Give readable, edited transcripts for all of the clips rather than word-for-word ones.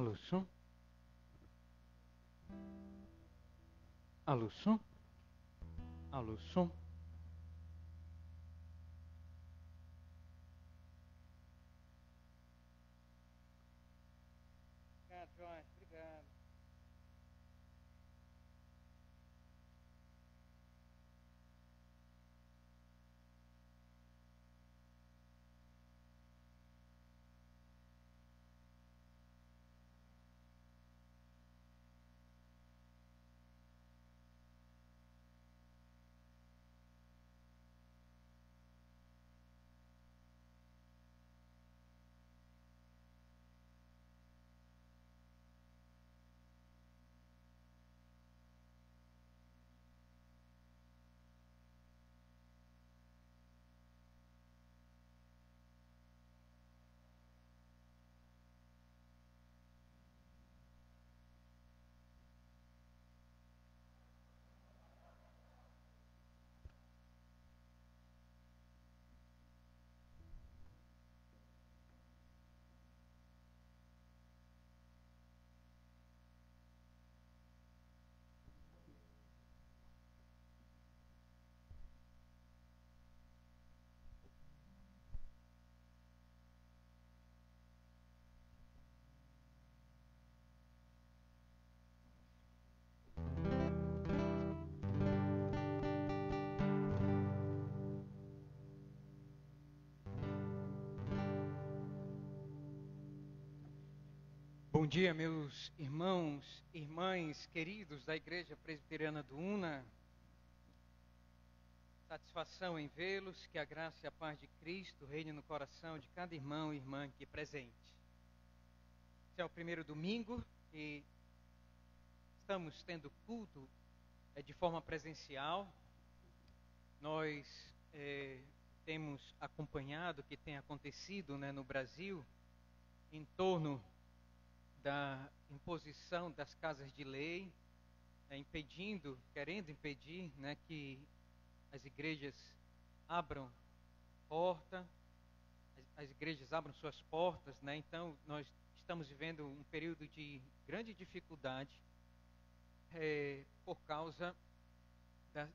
Alô, som? Alô, som? Alô, som? Obrigado, Joyce. Obrigado. Bom dia, meus irmãos e irmãs queridos da Igreja Presbiteriana do Una. Satisfação em vê-los, que a graça e a paz de Cristo reine no coração de cada irmão e irmã aqui presente. Esse é o primeiro domingo e estamos tendo culto de forma presencial. Nós temos acompanhado o que tem acontecido, no Brasil em torno da imposição das casas de lei, querendo impedir, que as igrejas abram as igrejas abram suas portas, Então nós estamos vivendo um período de grande dificuldade por causa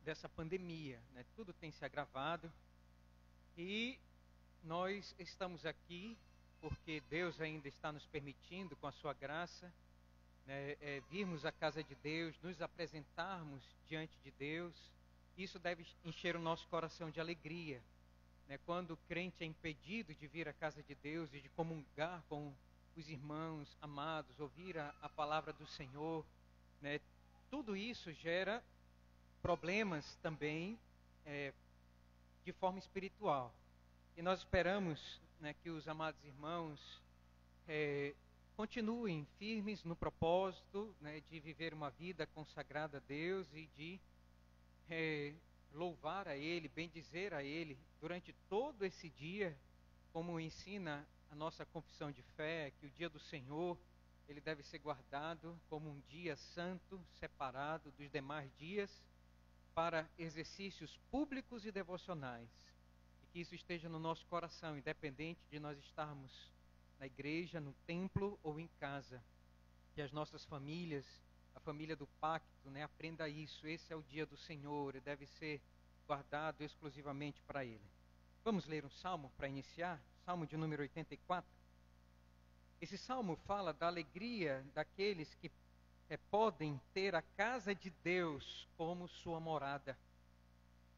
dessa pandemia, Tudo tem se agravado e nós estamos aqui porque Deus ainda está nos permitindo, com a sua graça, virmos à casa de Deus, nos apresentarmos diante de Deus. Isso deve encher o nosso coração de alegria, quando o crente é impedido de vir à casa de Deus e de comungar com os irmãos amados, ouvir a palavra do Senhor, Tudo isso gera problemas também de forma espiritual. E nós esperamos que os amados irmãos continuem firmes no propósito de viver uma vida consagrada a Deus e de louvar a Ele, bendizer a Ele durante todo esse dia, como ensina a nossa confissão de fé, que o dia do Senhor ele deve ser guardado como um dia santo, separado dos demais dias, para exercícios públicos e devocionais. E que isso esteja no nosso coração, independente de nós estarmos na igreja, no templo ou em casa. Que as nossas famílias, a família do pacto, aprenda isso. Esse é o dia do Senhor e deve ser guardado exclusivamente para Ele. Vamos ler um salmo para iniciar? Salmo de número 84. Esse salmo fala da alegria daqueles que podem ter a casa de Deus como sua morada.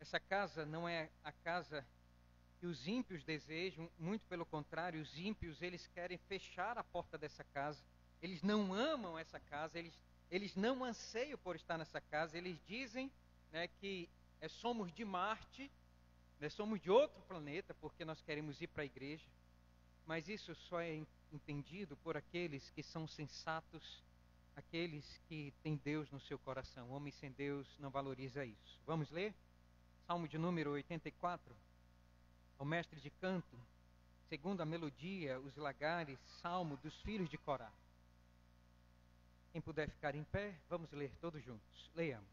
Essa casa não é a casa que os ímpios desejam, muito pelo contrário, os ímpios eles querem fechar a porta dessa casa. Eles não amam essa casa, eles não anseiam por estar nessa casa. Eles dizem que somos de Marte, somos de outro planeta porque nós queremos ir para a igreja. Mas isso só é entendido por aqueles que são sensatos, aqueles que têm Deus no seu coração. O homem sem Deus não valoriza isso. Vamos ler? Salmo de número 84. Ao mestre de canto, segundo a melodia, os lagares, salmo dos filhos de Corá. Quem puder ficar em pé, vamos ler todos juntos. Leiamos.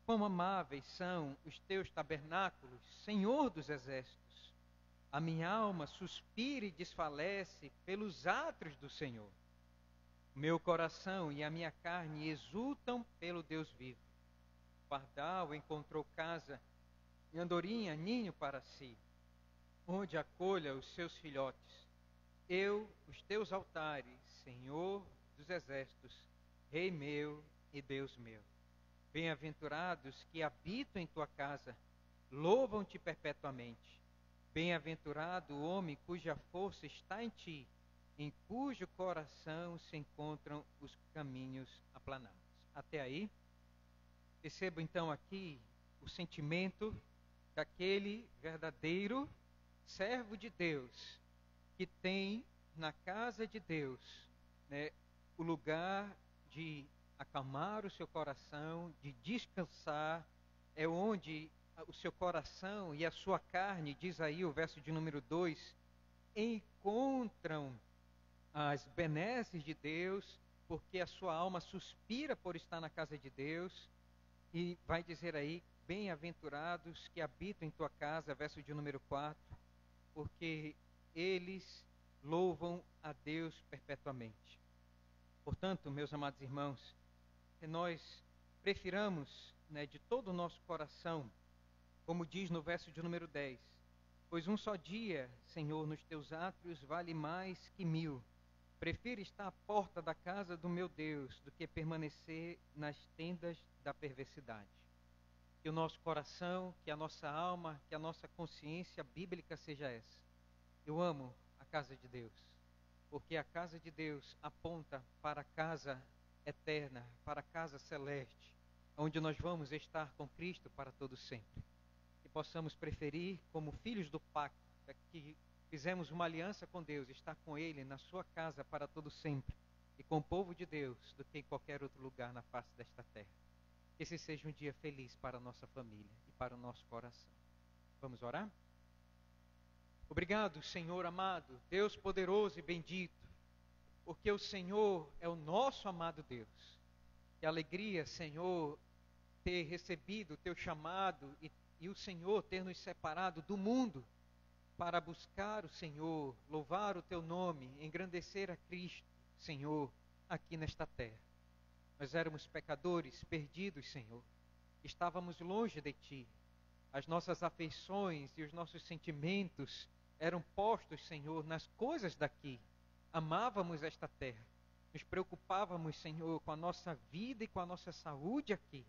Quão amáveis são os teus tabernáculos, Senhor dos exércitos. A minha alma suspira e desfalece pelos átrios do Senhor. Meu coração e a minha carne exultam pelo Deus vivo. O pardal encontrou casa e andorinha ninho para si, onde acolha os seus filhotes. Os teus altares, Senhor dos exércitos, Rei meu e Deus meu. Bem-aventurados que habitam em tua casa, louvam-te perpetuamente. Bem-aventurado o homem cuja força está em ti, em cujo coração se encontram os caminhos aplanados. Até aí, percebo então aqui o sentimento daquele verdadeiro servo de Deus, que tem na casa de Deus, né, o lugar de acalmar o seu coração, de descansar, é onde o seu coração e a sua carne, diz aí o verso de número 2, encontram as benesses de Deus, porque a sua alma suspira por estar na casa de Deus, e vai dizer aí, bem-aventurados que habitam em tua casa, verso de número 4, porque eles louvam a Deus perpetuamente. Portanto, meus amados irmãos, que nós prefiramos, né, de todo o nosso coração, como diz no verso de número 10, pois um só dia, Senhor, nos teus átrios vale mais que 1000. Prefiro estar à porta da casa do meu Deus do que permanecer nas tendas da perversidade. Que o nosso coração, que a nossa alma, que a nossa consciência bíblica seja essa. Eu amo a casa de Deus, porque a casa de Deus aponta para a casa eterna, para a casa celeste, onde nós vamos estar com Cristo para todo sempre. Que possamos preferir, como filhos do pacto, que fizemos uma aliança com Deus, estar com Ele na sua casa para todo sempre, e com o povo de Deus, do que em qualquer outro lugar na face desta terra. Que esse seja um dia feliz para a nossa família e para o nosso coração. Vamos orar? Obrigado, Senhor amado, Deus poderoso e bendito, porque o Senhor é o nosso amado Deus. Que alegria, Senhor, ter recebido o teu chamado e o Senhor ter nos separado do mundo para buscar o Senhor, louvar o teu nome, engrandecer a Cristo, Senhor, aqui nesta terra. Nós éramos pecadores, perdidos, Senhor. Estávamos longe de Ti. As nossas afeições e os nossos sentimentos eram postos, Senhor, nas coisas daqui. Amávamos esta terra. Nos preocupávamos, Senhor, com a nossa vida e com a nossa saúde aqui.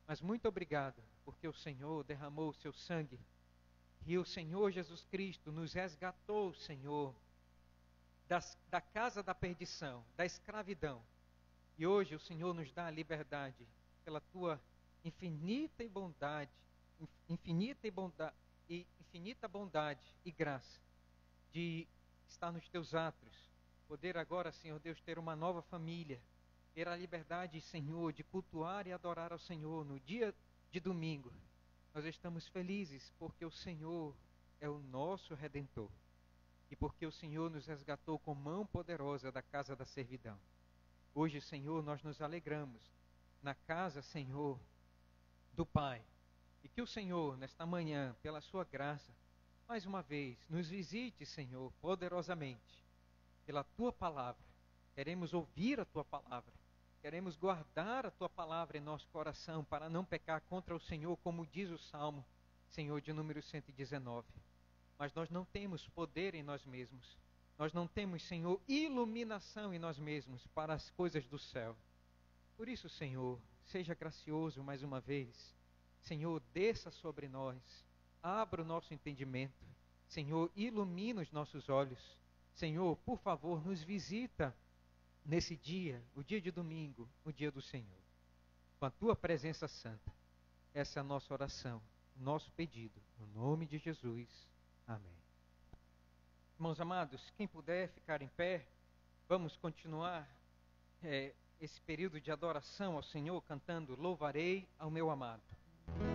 Mas muito obrigado, porque o Senhor derramou o seu sangue. E o Senhor Jesus Cristo nos resgatou, Senhor, da casa da perdição, da escravidão. E hoje o Senhor nos dá a liberdade, pela Tua infinita bondade e graça, de estar nos Teus átrios, poder agora, Senhor Deus, ter uma nova família, ter a liberdade, Senhor, de cultuar e adorar ao Senhor no dia de domingo. Nós estamos felizes porque o Senhor é o nosso Redentor e porque o Senhor nos resgatou com mão poderosa da casa da servidão. Hoje, Senhor, nós nos alegramos na casa, Senhor, do Pai. E que o Senhor, nesta manhã, pela sua graça, mais uma vez, nos visite, Senhor, poderosamente, pela Tua palavra. Queremos ouvir a Tua palavra. Queremos guardar a Tua palavra em nosso coração para não pecar contra o Senhor, como diz o Salmo, Senhor, de número 119. Mas nós não temos poder em nós mesmos. Nós não temos, Senhor, iluminação em nós mesmos para as coisas do céu. Por isso, Senhor, seja gracioso mais uma vez. Senhor, desça sobre nós. Abra o nosso entendimento. Senhor, ilumina os nossos olhos. Senhor, por favor, nos visita nesse dia, o dia de domingo, o dia do Senhor. Com a Tua presença santa. Essa é a nossa oração, o nosso pedido. No nome de Jesus. Amém. Irmãos amados, quem puder ficar em pé, vamos continuar esse período de adoração ao Senhor, cantando Louvarei ao meu amado. Meu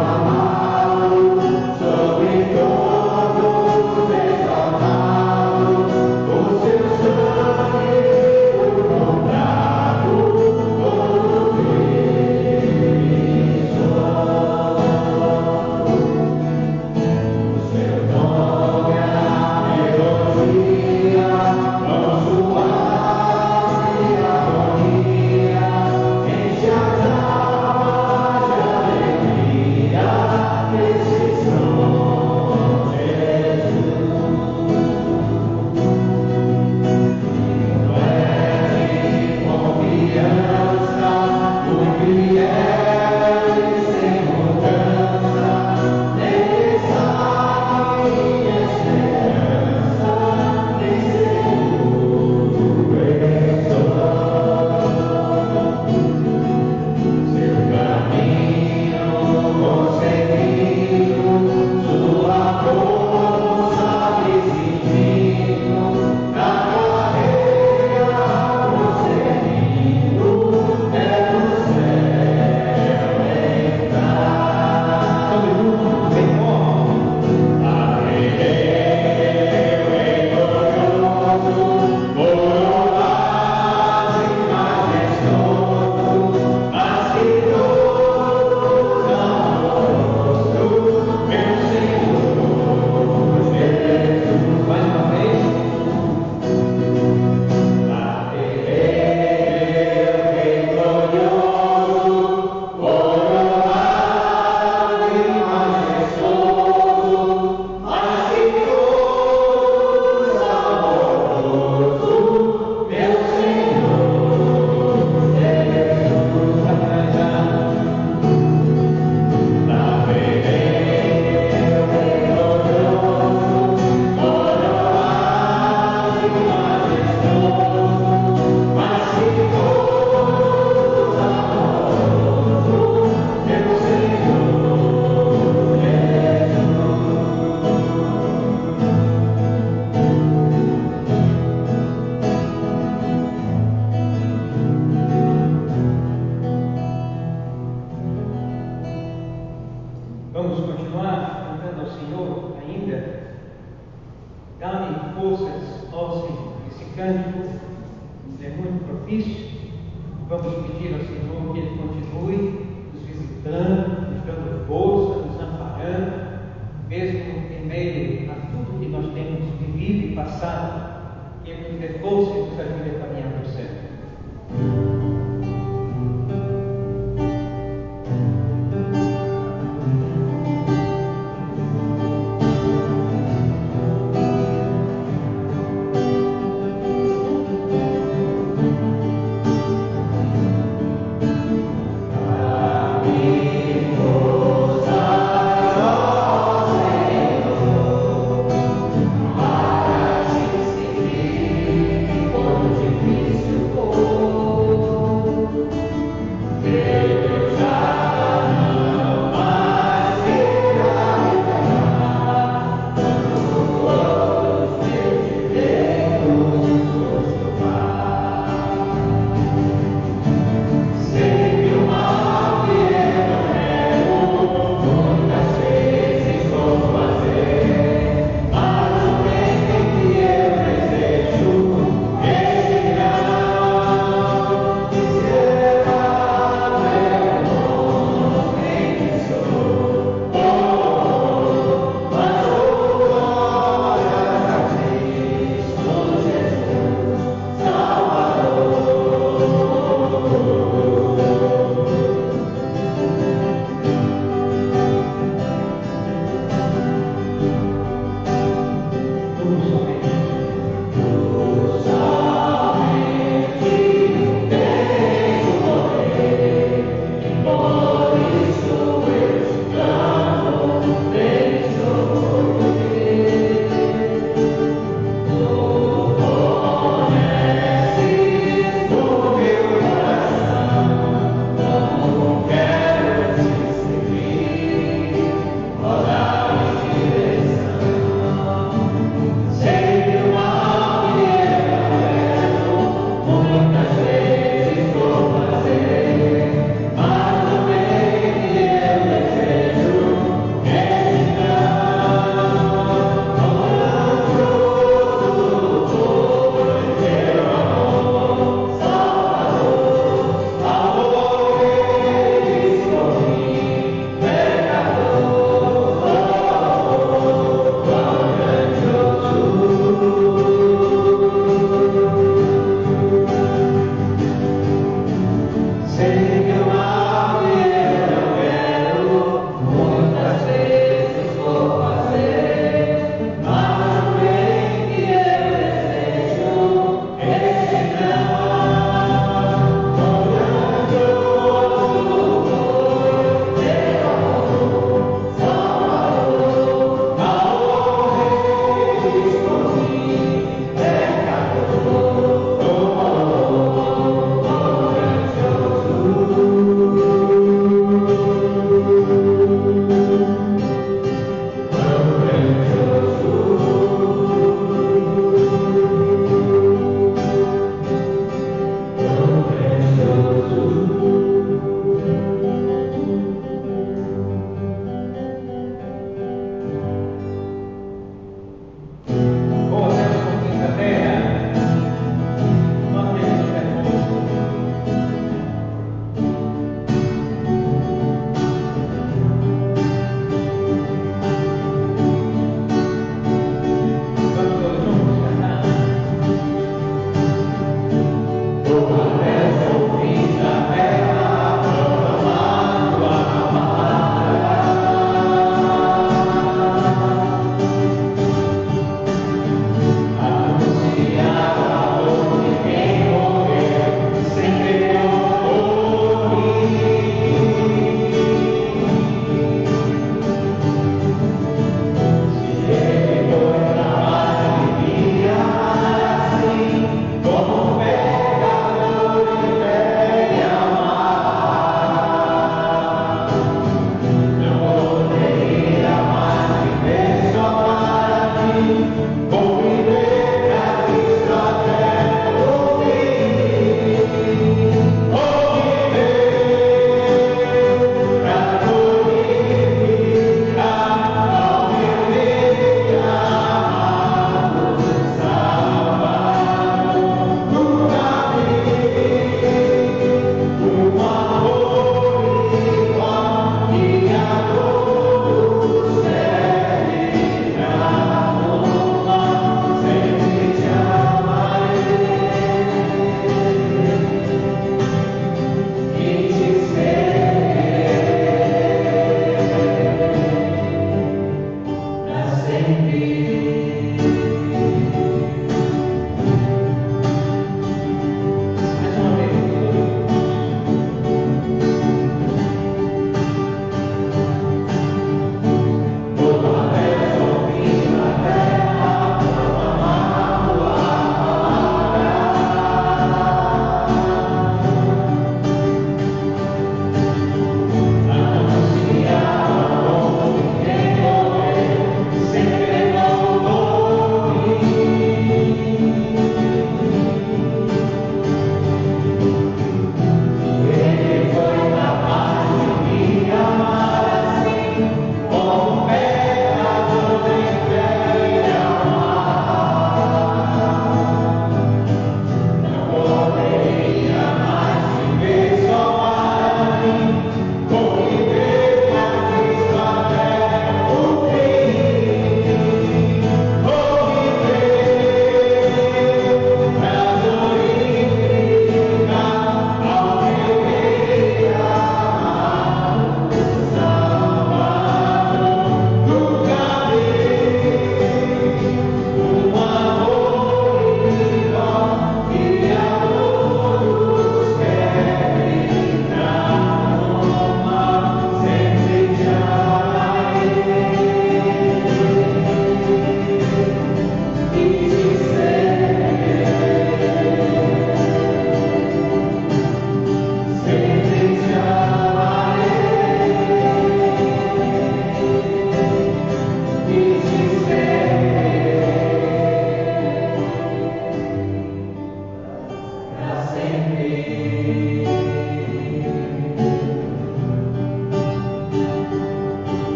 amado. Vamos continuar cantando ao Senhor ainda. Dá-me forças, ó Senhor. Esse cântico nos é muito propício. Vamos pedir ao Senhor que Ele continue nos visitando, nos dando força, nos amparando, mesmo em meio a tudo que nós temos vivido e passado, que Ele nos dê força e nos ajude a caminhar para o céu. Thank you.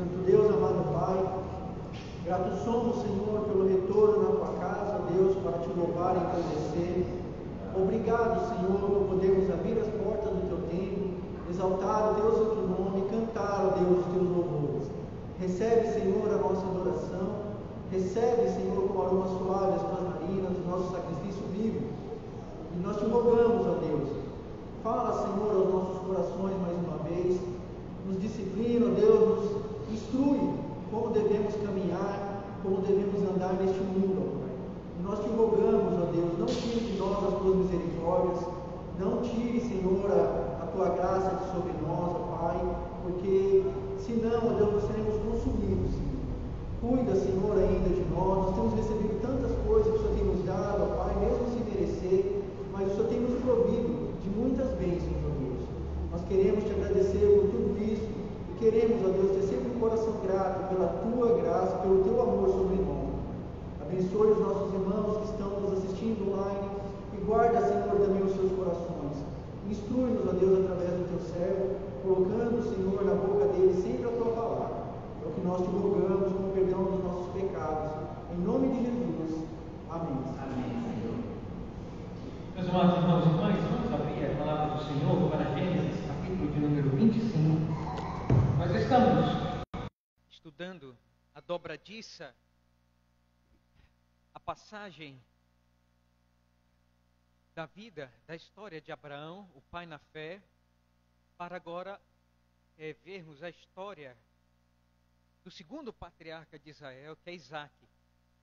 Santo Deus, amado Pai, gratos somos, Senhor, pelo retorno na tua casa, Deus, para te louvar e agradecer. Obrigado, Senhor, por podermos abrir as portas do teu templo, exaltar o teu santo nome, cantar, ó Deus, os teus louvores. Recebe, Senhor, a nossa adoração, recebe, Senhor, com aromas suaves as tuas narinas, o nosso sacrifício vivo. E nós te rogamos, ó Deus, fala, Senhor, aos nossos corações mais uma vez, nos disciplina, ó Deus, nos instrui como devemos caminhar, como devemos andar neste mundo, ó Pai. E nós te rogamos, ó Deus, não tire de nós as tuas misericórdias, não tire, Senhor, a tua graça de sobre nós, ó Pai, porque senão, ó Deus, nós seremos consumidos, Senhor. Cuida, Senhor, ainda de nós temos recebido tantas coisas que o Senhor tem nos dado, ó Pai, mesmo sem merecer, mas o Senhor tem nos provido de muitas bênçãos, ó Deus. Nós queremos te agradecer por tudo isso e queremos, ó Deus, ter sempre um coração grato pela tua graça, pelo teu amor sobre nós. Abençoe os nossos irmãos que estão nos assistindo online e guarda, Senhor, também os seus corações. Instrui-nos, ó Deus, através do teu servo, colocando, Senhor, na boca dele sempre a tua palavra. É o que nós te rogamos com o perdão dos nossos pecados. Em nome de Jesus. Amém. Amém, Senhor. Meus amados irmãos e irmãs, vamos abrir a palavra do Senhor para Gênesis, capítulo de número 25. Nós estamos estudando a dobradiça, a passagem da vida, da história de Abraão, o pai na fé, para agora vermos a história do segundo patriarca de Israel, que é Isaac.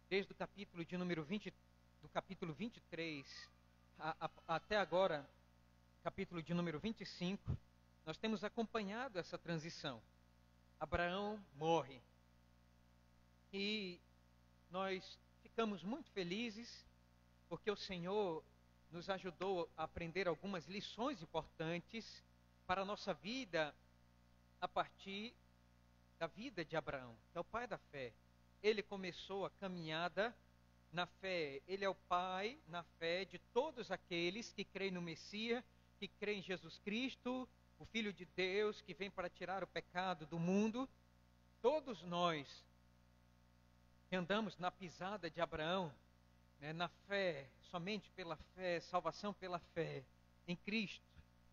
Desde o capítulo de número 20, do capítulo 23 até agora, capítulo de número 25, nós temos acompanhado essa transição. Abraão morre. E nós ficamos muito felizes, porque o Senhor nos ajudou a aprender algumas lições importantes para a nossa vida, a partir da vida de Abraão, que é o pai da fé. Ele começou a caminhada na fé. Ele é o pai na fé de todos aqueles que creem no Messias, que creem em Jesus Cristo, o Filho de Deus, que vem para tirar o pecado do mundo. Todos nós que andamos na pisada de Abraão, né, na fé, somente pela fé, salvação pela fé em Cristo,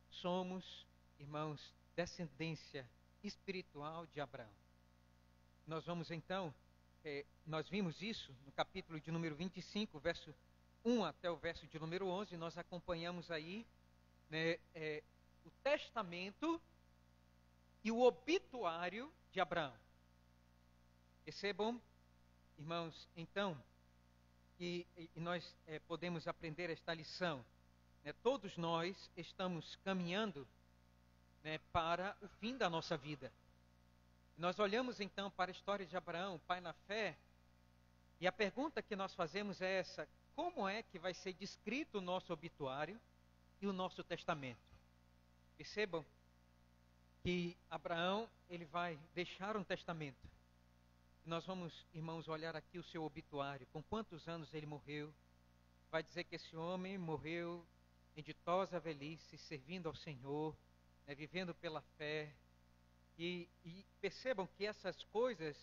somos, irmãos, descendência espiritual de Abraão. Nós vamos então, nós vimos isso no capítulo de número 25, verso 1 até o verso de número 11, nós acompanhamos aí, né, o testamento e o obituário de Abraão. Percebam, irmãos, então, e nós podemos aprender esta lição, né? Todos nós estamos caminhando, né, para o fim da nossa vida. Nós olhamos então para a história de Abraão, pai na fé, e a pergunta que nós fazemos é essa: como é que vai ser descrito o nosso obituário e o nosso testamento? Percebam que Abraão, ele vai deixar um testamento. Nós vamos, irmãos, olhar aqui o seu obituário, com quantos anos ele morreu. Vai dizer que esse homem morreu em ditosa velhice, servindo ao Senhor, né, vivendo pela fé. E percebam que essas coisas,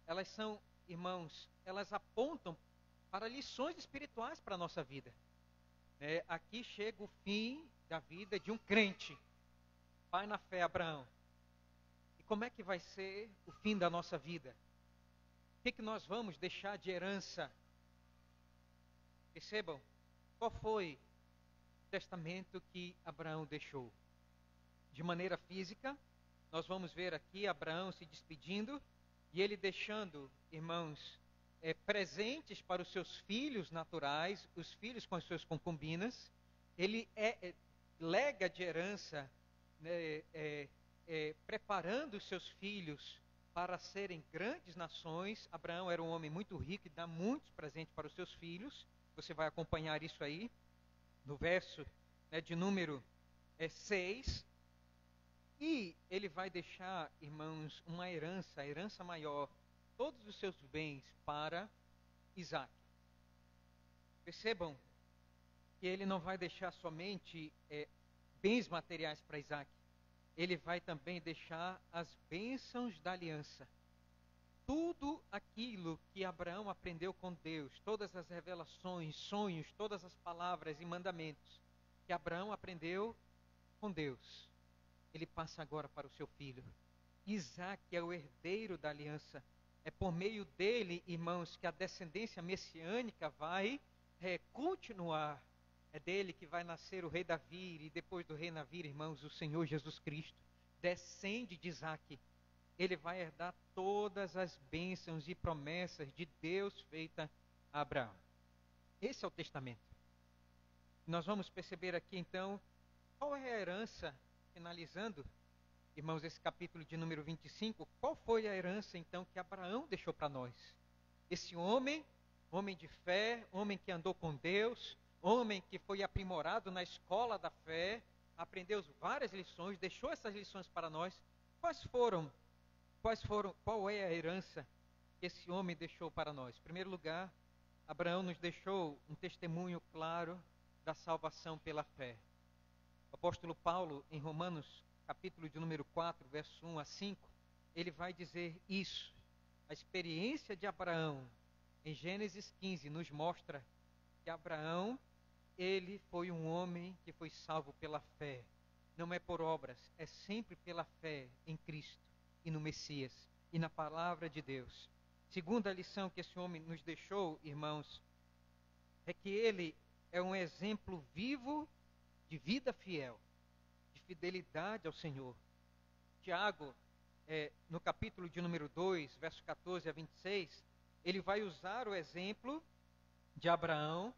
elas são, irmãos, elas apontam para lições espirituais para a nossa vida. Aqui chega o fim da vida de um crente, pai na fé, Abraão. E como é que vai ser o fim da nossa vida? O que nós vamos deixar de herança? Percebam, qual foi o testamento que Abraão deixou? De maneira física, nós vamos ver aqui Abraão se despedindo e ele deixando, irmãos, presentes para os seus filhos naturais, os filhos com as suas concubinas. Ele lega de herança, né, preparando os seus filhos para serem grandes nações. Abraão era um homem muito rico e dá muitos presentes para os seus filhos. Você vai acompanhar isso aí no verso, né, de número 6. E ele vai deixar, irmãos, uma herança, a herança maior, todos os seus bens para Isaac. Percebam que ele não vai deixar somente bens materiais para Isaac. Ele vai também deixar as bênçãos da aliança. tudo aquilo que Abraão aprendeu com Deus, todas as revelações, sonhos, todas as palavras e mandamentos que Abraão aprendeu com Deus, ele passa agora para o seu filho. Isaac é o herdeiro da aliança. É por meio dele, irmãos, que a descendência messiânica vai continuar. É dele que vai nascer o rei Davi, e depois do rei Davi, irmãos, o Senhor Jesus Cristo descende de Isaac. Ele vai herdar todas as bênçãos e promessas de Deus feita a Abraão. Esse é o testamento. Nós vamos perceber aqui, então, qual é a herança, finalizando, irmãos, esse capítulo de número 25, qual foi a herança, então, que Abraão deixou para nós? Esse homem de fé, homem que andou com Deus, homem que foi aprimorado na escola da fé, aprendeu várias lições, deixou essas lições para nós. Qual é a herança que esse homem deixou para nós? Em primeiro lugar, Abraão nos deixou um testemunho claro da salvação pela fé. O apóstolo Paulo, em Romanos, capítulo de número 4, verso 1 a 5, ele vai dizer isso. A experiência de Abraão, em Gênesis 15, nos mostra que Abraão, ele foi um homem que foi salvo pela fé. Não é por obras, é sempre pela fé em Cristo e no Messias e na palavra de Deus. Segunda lição que esse homem nos deixou, irmãos, é que ele é um exemplo vivo de vida fiel, de fidelidade ao Senhor. Tiago, no capítulo de número 2, versos 14 a 26, ele vai usar o exemplo de Abraão,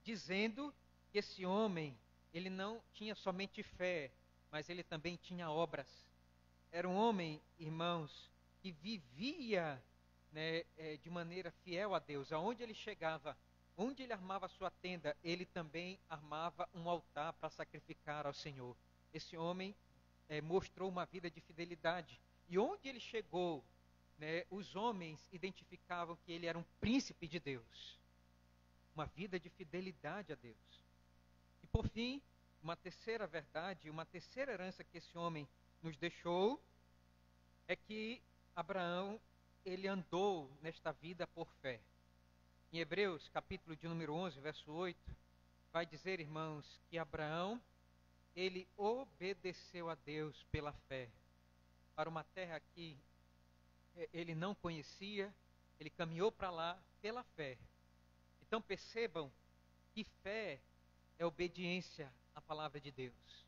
dizendo que esse homem, ele não tinha somente fé, mas ele também tinha obras. Era um homem, irmãos, que vivia, né, de maneira fiel a Deus. Aonde ele chegava, onde ele armava a sua tenda, ele também armava um altar para sacrificar ao Senhor. Esse homem mostrou uma vida de fidelidade. E onde ele chegou, né, os homens identificavam que ele era um príncipe de Deus. Uma vida de fidelidade a Deus. E por fim, uma terceira verdade, uma terceira herança que esse homem nos deixou, é que Abraão, ele andou nesta vida por fé. Em Hebreus, capítulo de número 11, verso 8, vai dizer, irmãos, que Abraão, ele obedeceu a Deus pela fé. Para uma terra que ele não conhecia, ele caminhou para lá pela fé. Então percebam que fé é obediência à palavra de Deus.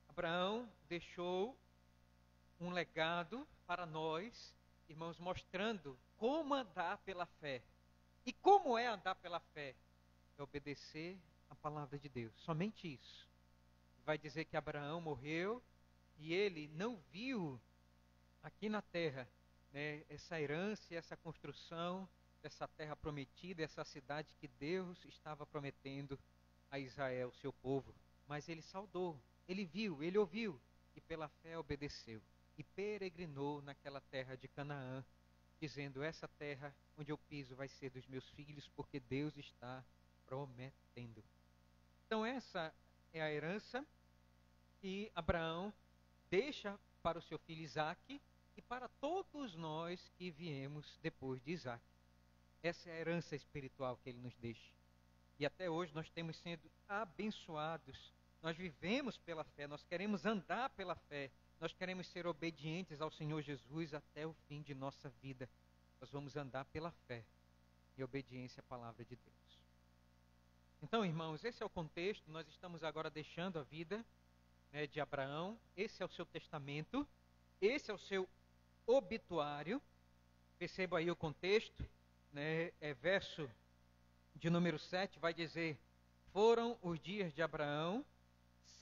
Abraão deixou um legado para nós, irmãos, mostrando como andar pela fé. E como é andar pela fé? É obedecer à palavra de Deus. Somente isso. Vai dizer que Abraão morreu e ele não viu aqui na terra, né, essa herança, essa construção dessa terra prometida, essa cidade que Deus estava prometendo a Israel, seu povo. Mas ele saudou, ele viu, ele ouviu e pela fé obedeceu. E peregrinou naquela terra de Canaã, dizendo, essa terra onde eu piso vai ser dos meus filhos, porque Deus está prometendo. Então essa é a herança que Abraão deixa para o seu filho Isaque e para todos nós que viemos depois de Isaque. Essa é a herança espiritual que ele nos deixa. E até hoje nós temos sido abençoados. Nós vivemos pela fé, nós queremos andar pela fé. Nós queremos ser obedientes ao Senhor Jesus até o fim de nossa vida. Nós vamos andar pela fé e obediência à palavra de Deus. Então, irmãos, esse é o contexto. Nós estamos agora deixando a vida, né, de Abraão. Esse é o seu testamento. Esse é o seu obituário. Perceba aí o contexto, né? Verso de número 7 vai dizer: foram os dias de Abraão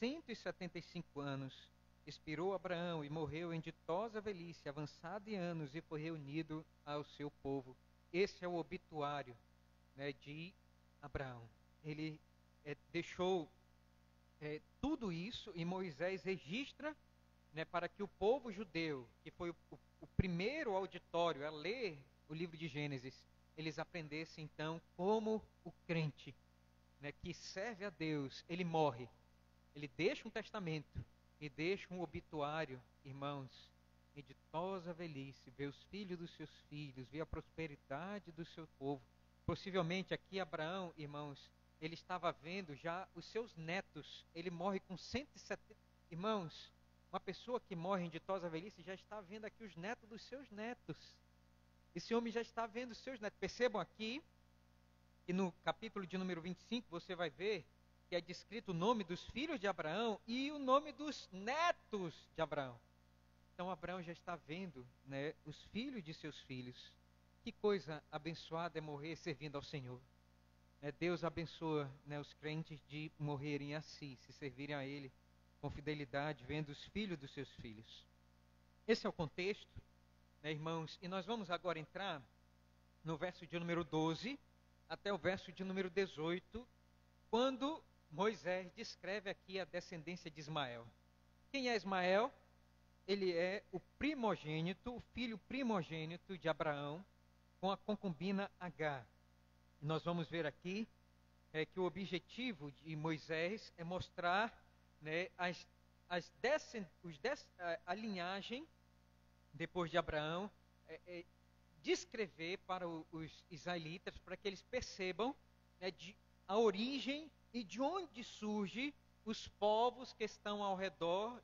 175 anos. Expirou Abraão e morreu em ditosa velhice, avançado em anos, e foi reunido ao seu povo. Esse é o obituário, né, de Abraão. Ele deixou tudo isso, e Moisés registra, né, para que o povo judeu, que foi o primeiro auditório a ler o livro de Gênesis, eles aprendessem então como o crente, né, que serve a Deus, ele morre, ele deixa um testamento, e deixa um obituário, irmãos, em ditosa velhice, ver os filhos dos seus filhos, ver a prosperidade do seu povo. Possivelmente aqui Abraão, irmãos, ele estava vendo já os seus netos. Ele morre com 170. Irmãos, uma pessoa que morre em ditosa velhice já está vendo aqui os netos dos seus netos. Esse homem já está vendo os seus netos. Percebam aqui, e no capítulo de número 25, você vai ver que é descrito o nome dos filhos de Abraão e o nome dos netos de Abraão. Então Abraão já está vendo, né, os filhos de seus filhos. Que coisa abençoada é morrer servindo ao Senhor. Deus abençoa, né, os crentes de morrerem assim, se servirem a Ele com fidelidade, vendo os filhos dos seus filhos. Esse é o contexto, né, irmãos? E nós vamos agora entrar no verso de número 12 até o verso de número 18, quando Moisés descreve aqui a descendência de Ismael. Quem é Ismael? Ele é o primogênito, o filho primogênito de Abraão, com a concubina Agar. E nós vamos ver aqui que o objetivo de Moisés é mostrar, né, a linhagem depois de Abraão, descrever para os israelitas, para que eles percebam, né, a origem e de onde surgem os povos que estão ao redor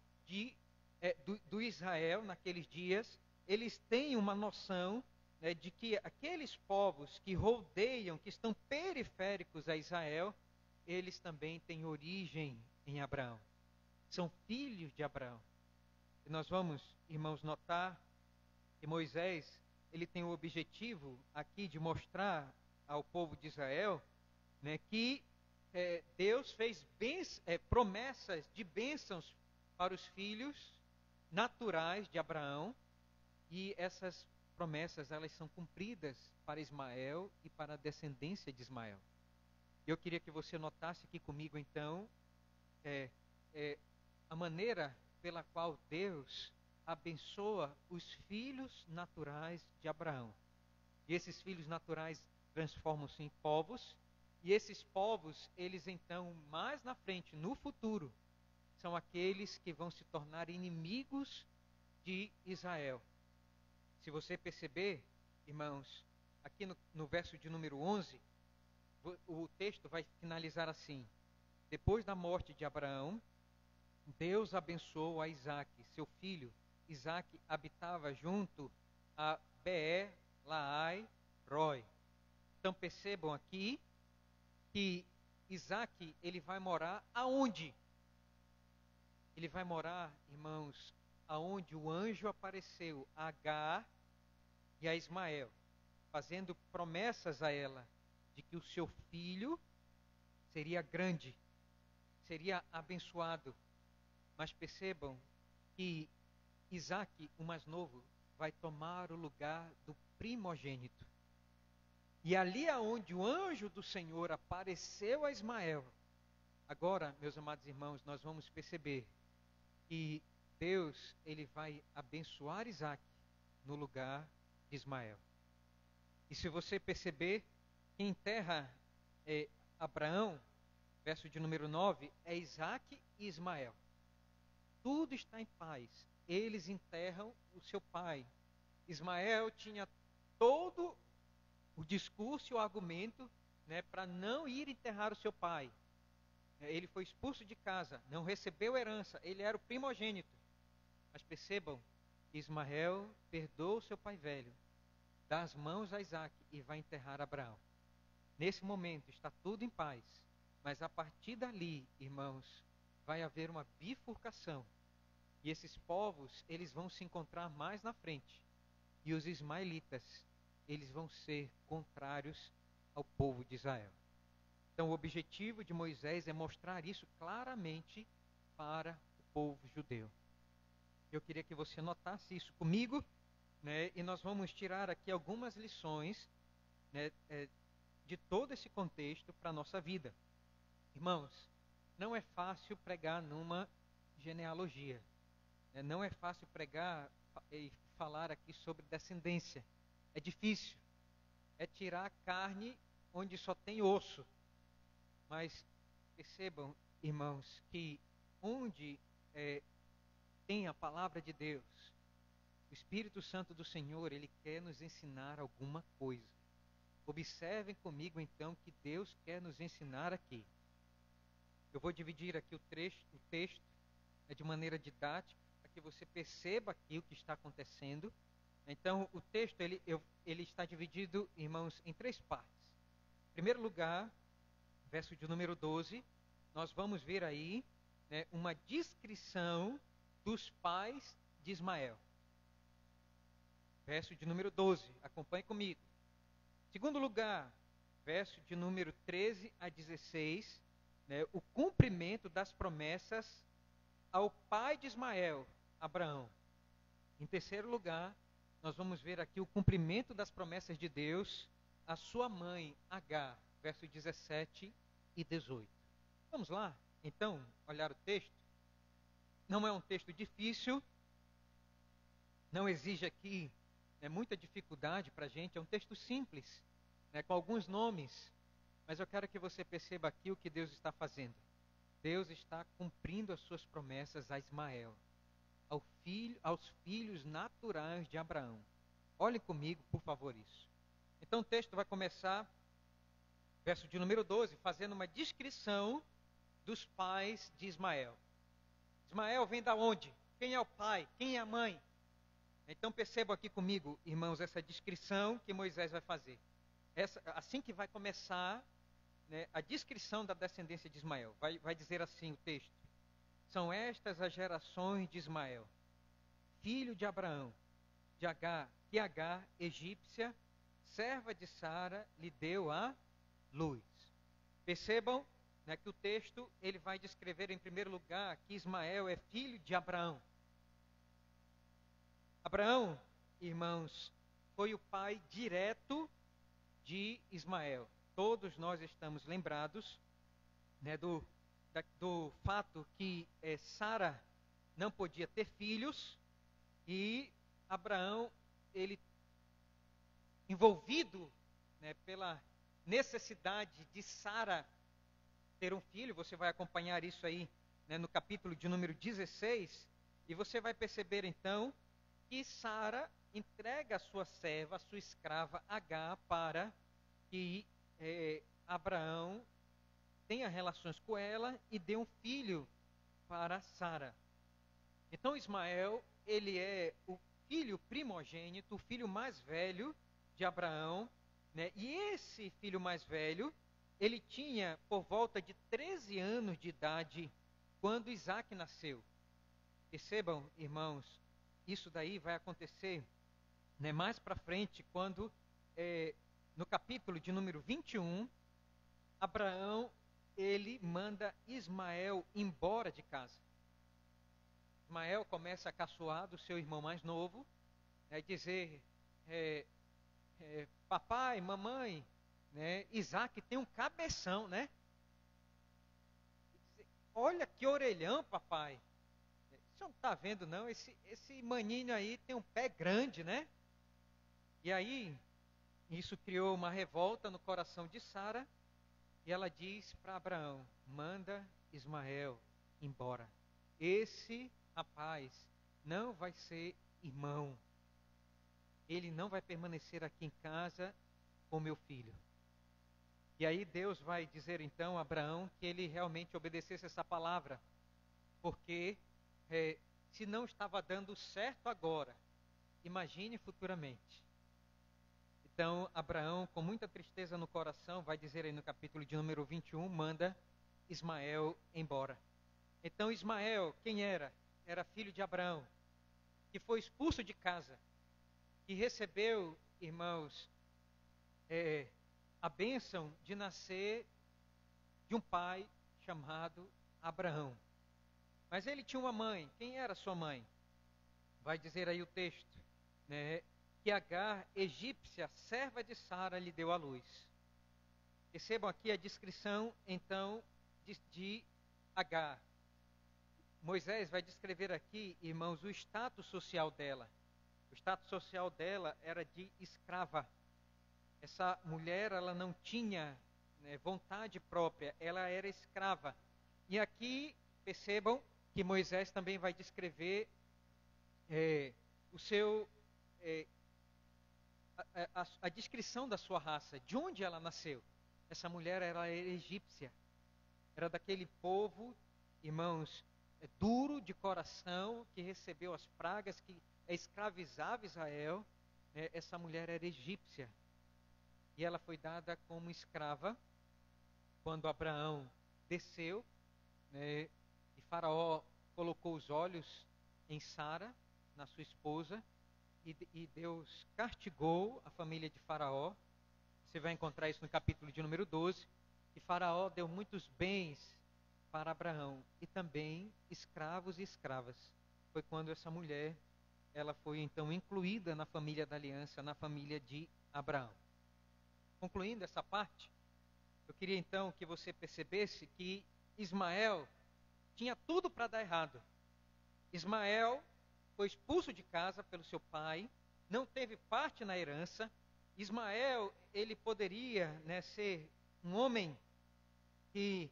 do Israel naqueles dias. Eles têm uma noção, né, de que aqueles povos que rodeiam, que estão periféricos a Israel, eles também têm origem em Abraão. São filhos de Abraão. E nós vamos, irmãos, notar que Moisés, ele tem o objetivo aqui de mostrar ao povo de Israel, né, que Deus fez promessas de bênçãos para os filhos naturais de Abraão, e essas promessas, elas são cumpridas para Ismael e para a descendência de Ismael. Eu queria que você notasse aqui comigo, então, a maneira pela qual Deus abençoa os filhos naturais de Abraão. E esses filhos naturais transformam-se em povos, e esses povos, eles então, mais na frente, no futuro, são aqueles que vão se tornar inimigos de Israel. Se você perceber, irmãos, aqui no verso de número 11, o texto vai finalizar assim: depois da morte de Abraão, Deus abençoou a Isaque, seu filho. Isaque habitava junto a Beer-Laai-Roi. Então percebam aqui que Isaque, ele vai morar aonde? Ele vai morar, irmãos, aonde o anjo apareceu a Agar e a Ismael, fazendo promessas a ela de que o seu filho seria grande, seria abençoado. Mas percebam que Isaque, o mais novo, vai tomar o lugar do primogênito. E ali aonde o anjo do Senhor apareceu a Ismael, agora, meus amados irmãos, nós vamos perceber que Deus, ele vai abençoar Isaque no lugar de Ismael. E se você perceber, quem enterra Abraão, verso de número 9, é Isaque e Ismael. Tudo está em paz. Eles enterram o seu pai. Ismael tinha todo o discurso e o argumento, né, para não ir enterrar o seu pai. Ele foi expulso de casa, não recebeu herança, ele era o primogênito. Mas percebam, Ismael perdoa o seu pai velho, dá as mãos a Isaque e vai enterrar Abraão. Nesse momento está tudo em paz, mas a partir dali, irmãos, vai haver uma bifurcação. E esses povos, eles vão se encontrar mais na frente. E os ismaelitas, eles vão ser contrários ao povo de Israel. Então o objetivo de Moisés é mostrar isso claramente para o povo judeu. Eu queria que você notasse isso comigo, né? E nós vamos tirar aqui algumas lições, né, de todo esse contexto para a nossa vida. Irmãos, não é fácil pregar numa genealogia. Não é fácil pregar e falar aqui sobre descendência. É difícil. É tirar a carne onde só tem osso. Mas percebam, irmãos, que onde tem a palavra de Deus, O Espírito Santo do Senhor, ele quer nos ensinar alguma coisa. Observem comigo então que Deus quer nos ensinar aqui. Eu vou dividir aqui o texto de maneira didática, para que você perceba aqui o que está acontecendo. Então, o texto ele está dividido, irmãos, em 3 partes. Em primeiro lugar, verso de número 12, nós vamos ver aí, né, uma descrição dos pais de Ismael. Verso de número 12, acompanhe comigo. Em segundo lugar, verso de número 13 a 16, né, o cumprimento das promessas ao pai de Ismael, Abraão. Em terceiro lugar, nós vamos ver aqui o cumprimento das promessas de Deus à sua mãe, Agar, versos 17 e 18. Vamos lá, então, olhar o texto. Não é um texto difícil, não exige aqui, né, muita dificuldade para a gente, é um texto simples, né, com alguns nomes, mas eu quero que você perceba aqui o que Deus está fazendo. Deus está cumprindo as suas promessas a Ismael, aos filhos naturais de Abraão. Olhem comigo, por favor, isso. Então o texto vai começar, verso de número 12, fazendo uma descrição dos pais de Ismael. Ismael vem da onde? Quem é o pai? Quem é a mãe? Então percebam aqui comigo, irmãos, essa descrição que Moisés vai fazer. Assim que vai começar, né, a descrição da descendência de Ismael. Vai dizer assim o texto: são estas as gerações de Ismael, filho de Abraão, de Agar, que Agar, egípcia, serva de Sara, lhe deu a luz. Percebam, né, que o texto ele vai descrever em primeiro lugar que Ismael é filho de Abraão. Abraão, irmãos, foi o pai direto de Ismael. Todos nós estamos lembrados, né, do fato que Sara não podia ter filhos e Abraão, ele envolvido, né, pela necessidade de Sara ter um filho, você vai acompanhar isso aí, né, no capítulo de número 16, e você vai perceber então que Sara entrega a sua serva, a sua escrava Agar, para que Abraão tenha relações com ela e dê um filho para Sara. Então Ismael, ele é o filho primogênito, o filho mais velho de Abraão, né? E esse filho mais velho, ele tinha por volta de 13 anos de idade quando Isaac nasceu. Percebam, irmãos, isso daí vai acontecer, né, mais para frente, quando no capítulo de número 21, Abraão, ele manda Ismael embora de casa. Ismael começa a caçoar do seu irmão mais novo, né, dizer, papai, mamãe, né, Isaac tem um cabeção, né? Dizer, olha que orelhão, papai. O senhor não está vendo, não? Esse maninho aí tem um pé grande, né? E aí, isso criou uma revolta no coração de Sara, e ela diz para Abraão: manda Ismael embora. Esse rapaz não vai ser irmão. Ele não vai permanecer aqui em casa com meu filho. E aí Deus vai dizer então a Abraão que ele realmente obedecesse essa palavra, porque se não estava dando certo agora, imagine futuramente. Então Abraão, com muita tristeza no coração, vai dizer aí no capítulo de número 21, manda Ismael embora. Então Ismael, quem era? Era filho de Abraão, que foi expulso de casa, que recebeu, irmãos, a bênção de nascer de um pai chamado Abraão. Mas ele tinha uma mãe. Quem era sua mãe? Vai dizer aí o texto, né, que Agar, egípcia, serva de Sara, lhe deu a luz. Percebam aqui a descrição, então, de Agar. Moisés vai descrever aqui, irmãos, o status social dela. O status social dela era de escrava. Essa mulher, ela não tinha, né, vontade própria, ela era escrava. E aqui, percebam que Moisés também vai descrever o seu a descrição da sua raça, de onde ela nasceu. Essa mulher era egípcia, era daquele povo, irmãos, duro de coração, que recebeu as pragas, que escravizava Israel. Essa mulher era egípcia e ela foi dada como escrava quando Abraão desceu, né, e Faraó colocou os olhos em Sara, na sua esposa, e Deus castigou a família de Faraó. Você vai encontrar isso no capítulo de número 12. E Faraó deu muitos bens para Abraão e também escravos e escravas. Foi quando essa mulher, ela foi então incluída na família da aliança, na família de Abraão. Concluindo essa parte, eu queria então que você percebesse que Ismael tinha tudo para dar errado. Ismael foi expulso de casa pelo seu pai, não teve parte na herança. Ismael, ele poderia, né, ser um homem que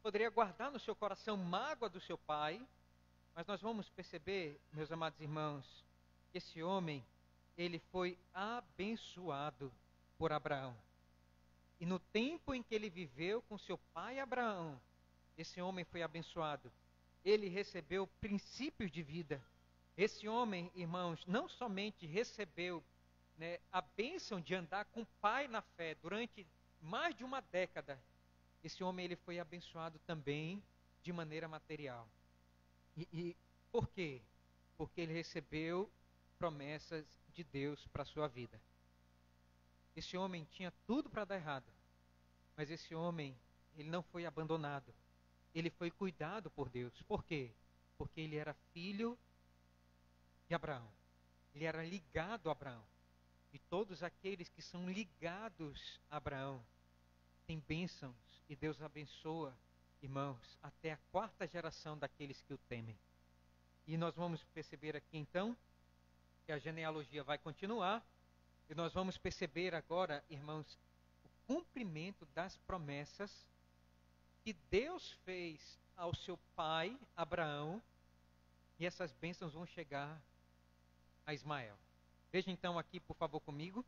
poderia guardar no seu coração mágoa do seu pai, mas nós vamos perceber, meus amados irmãos, que esse homem, ele foi abençoado por Abraão. E no tempo em que ele viveu com seu pai Abraão, esse homem foi abençoado. Ele recebeu princípios de vida. Esse homem, irmãos, não somente recebeu, né, a bênção de andar com o pai na fé durante mais de uma década. Esse homem, ele foi abençoado também de maneira material. E por quê? Porque ele recebeu promessas de Deus para a sua vida. Esse homem tinha tudo para dar errado, mas esse homem, ele não foi abandonado. Ele foi cuidado por Deus. Por quê? Porque ele era filho de Abraão. Ele era ligado a Abraão. E todos aqueles que são ligados a Abraão têm bênçãos. E Deus abençoa, irmãos, até a 4ª geração daqueles que o temem. E nós vamos perceber aqui então que a genealogia vai continuar. E nós vamos perceber agora, irmãos, o cumprimento das promessas que Deus fez ao seu pai, Abraão, e essas bênçãos vão chegar a Ismael. Veja então aqui, por favor, comigo.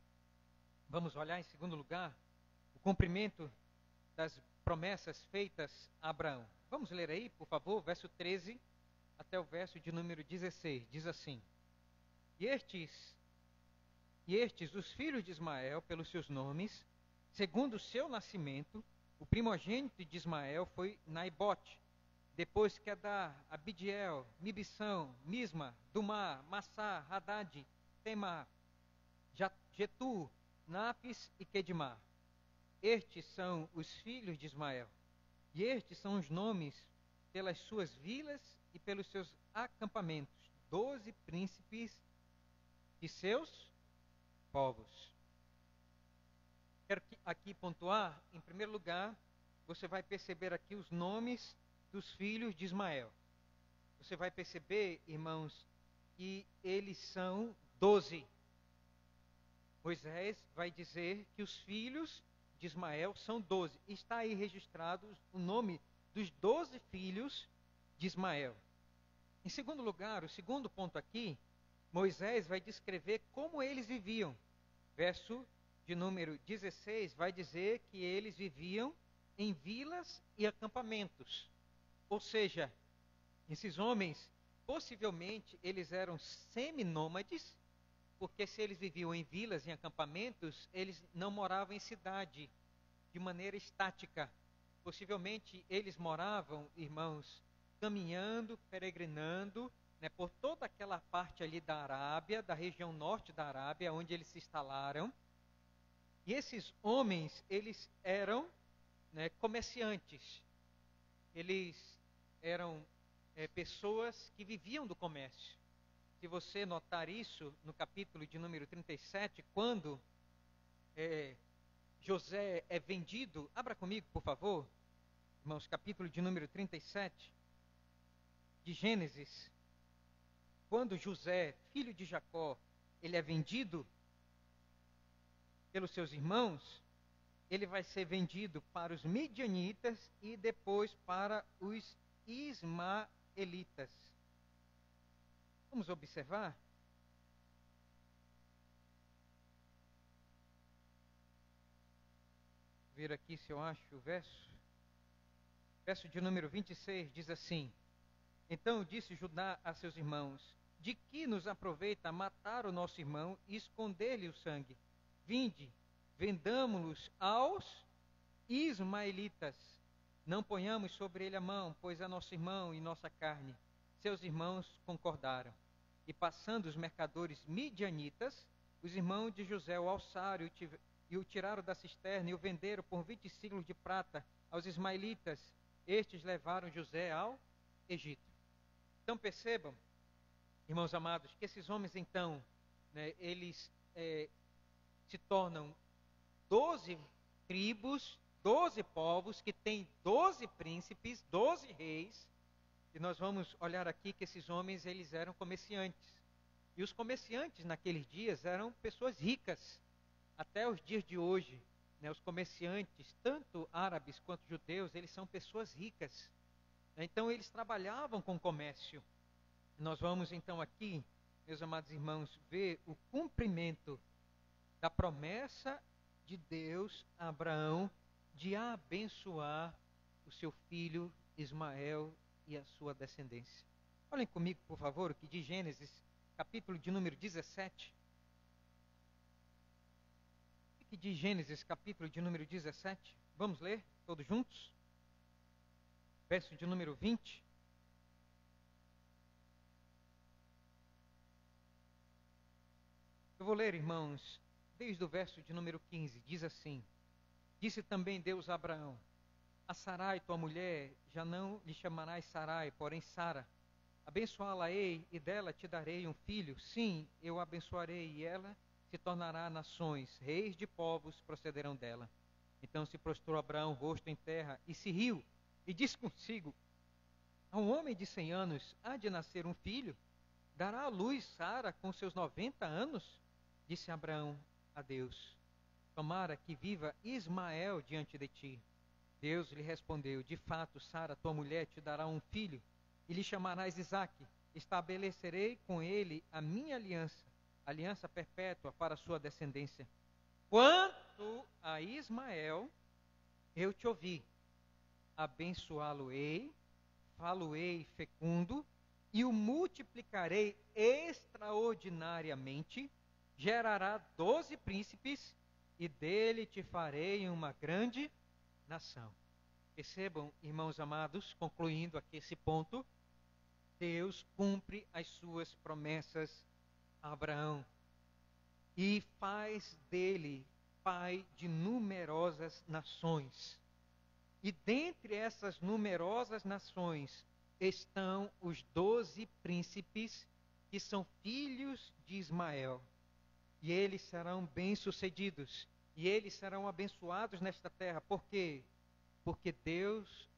Vamos olhar em segundo lugar o cumprimento das promessas feitas a Abraão. Vamos ler aí, por favor, verso 13 até o verso de número 16. Diz assim: E estes, os filhos de Ismael, pelos seus nomes, segundo o seu nascimento, o primogênito de Ismael foi Naibote, depois Quedar, Abidiel, Mibissão, Misma, Dumá, Massá, Hadad, Temá, Jetu, Napis e Quedimá. Estes são os filhos de Ismael. E estes são os nomes pelas suas vilas e pelos seus acampamentos, 12 príncipes de seus povos. Quero aqui pontuar, em primeiro lugar, você vai perceber aqui os nomes dos filhos de Ismael. Você vai perceber, irmãos, que eles são 12. Moisés vai dizer que os filhos de Ismael são 12. Está aí registrado o nome dos 12 filhos de Ismael. Em segundo lugar, o segundo ponto aqui, Moisés vai descrever como eles viviam. Verso de número 16 vai dizer que eles viviam em vilas e acampamentos. Ou seja, esses homens, possivelmente, eles eram seminômades, porque se eles viviam em vilas e acampamentos, eles não moravam em cidade de maneira estática. Possivelmente, eles moravam, irmãos, caminhando, peregrinando, né, por toda aquela parte ali da Arábia, da região norte da Arábia, onde eles se instalaram. E esses homens, eles eram, né, comerciantes. Eles eram pessoas que viviam do comércio. Se você notar isso no capítulo de número 37, quando José é vendido, abra comigo, por favor, irmãos, capítulo de número 37 de Gênesis. Quando José, filho de Jacó, ele é vendido pelos seus irmãos, ele vai ser vendido para os midianitas e depois para os ismaelitas. ismaelitas. Vamos observar? Vou ver aqui se eu acho o verso. Verso de número 26 diz assim: Então disse Judá a seus irmãos: De que nos aproveita matar o nosso irmão e esconder-lhe o sangue? Vinde, vendamo-los aos ismaelitas. Não ponhamos sobre ele a mão, pois é nosso irmão e nossa carne. Seus irmãos concordaram. E passando os mercadores midianitas, os irmãos de José o alçaram e o tiraram da cisterna e o venderam por 20 siclos de prata aos ismaelitas. Estes levaram José ao Egito. Então percebam, irmãos amados, que esses homens então, eles se tornam 12 tribos, 12 povos, que têm 12 príncipes, 12 reis. E nós vamos olhar aqui que esses homens, eles eram comerciantes. E os comerciantes naqueles dias eram pessoas ricas. Até os dias de hoje, os comerciantes, tanto árabes quanto judeus, eles são pessoas ricas. Então eles trabalhavam com comércio. Nós vamos então aqui, meus amados irmãos, ver o cumprimento da promessa de Deus a Abraão de abençoar o seu filho Ismael e a sua descendência. Olhem comigo, por favor, o que diz Gênesis, capítulo de número 17. O que diz Gênesis, capítulo de número 17? Vamos ler todos juntos? Verso de número 20. Eu vou ler, irmãos, desde o verso de número 15. Diz assim: Disse também Deus a Abraão: A Sarai, tua mulher, já não lhe chamarás Sarai, porém Sara. Abençoá-la-ei e dela te darei um filho. Sim, eu a abençoarei e ela se tornará nações. Reis de povos procederão dela. Então se prostrou Abraão, rosto em terra, e se riu, e disse consigo: A um homem de 100 anos há de nascer um filho? Dará à luz Sara com seus 90 anos? Disse Abraão a Deus: Tomara que viva Ismael diante de ti. Deus lhe respondeu: De fato, Sara, tua mulher, te dará um filho, e lhe chamarás Isaque. Estabelecerei com ele a minha aliança, aliança perpétua para a sua descendência. Quanto a Ismael, eu te ouvi. Abençoá-lo-ei, fá-lo-ei fecundo, e o multiplicarei extraordinariamente. Gerará 12 príncipes, e dele te farei uma grande nação. Percebam, irmãos amados, concluindo aqui esse ponto, Deus cumpre as suas promessas a Abraão e faz dele pai de numerosas nações. E dentre essas numerosas nações estão os 12 príncipes que são filhos de Ismael. E eles serão bem-sucedidos. E eles serão abençoados nesta terra. Por quê? Porque Deus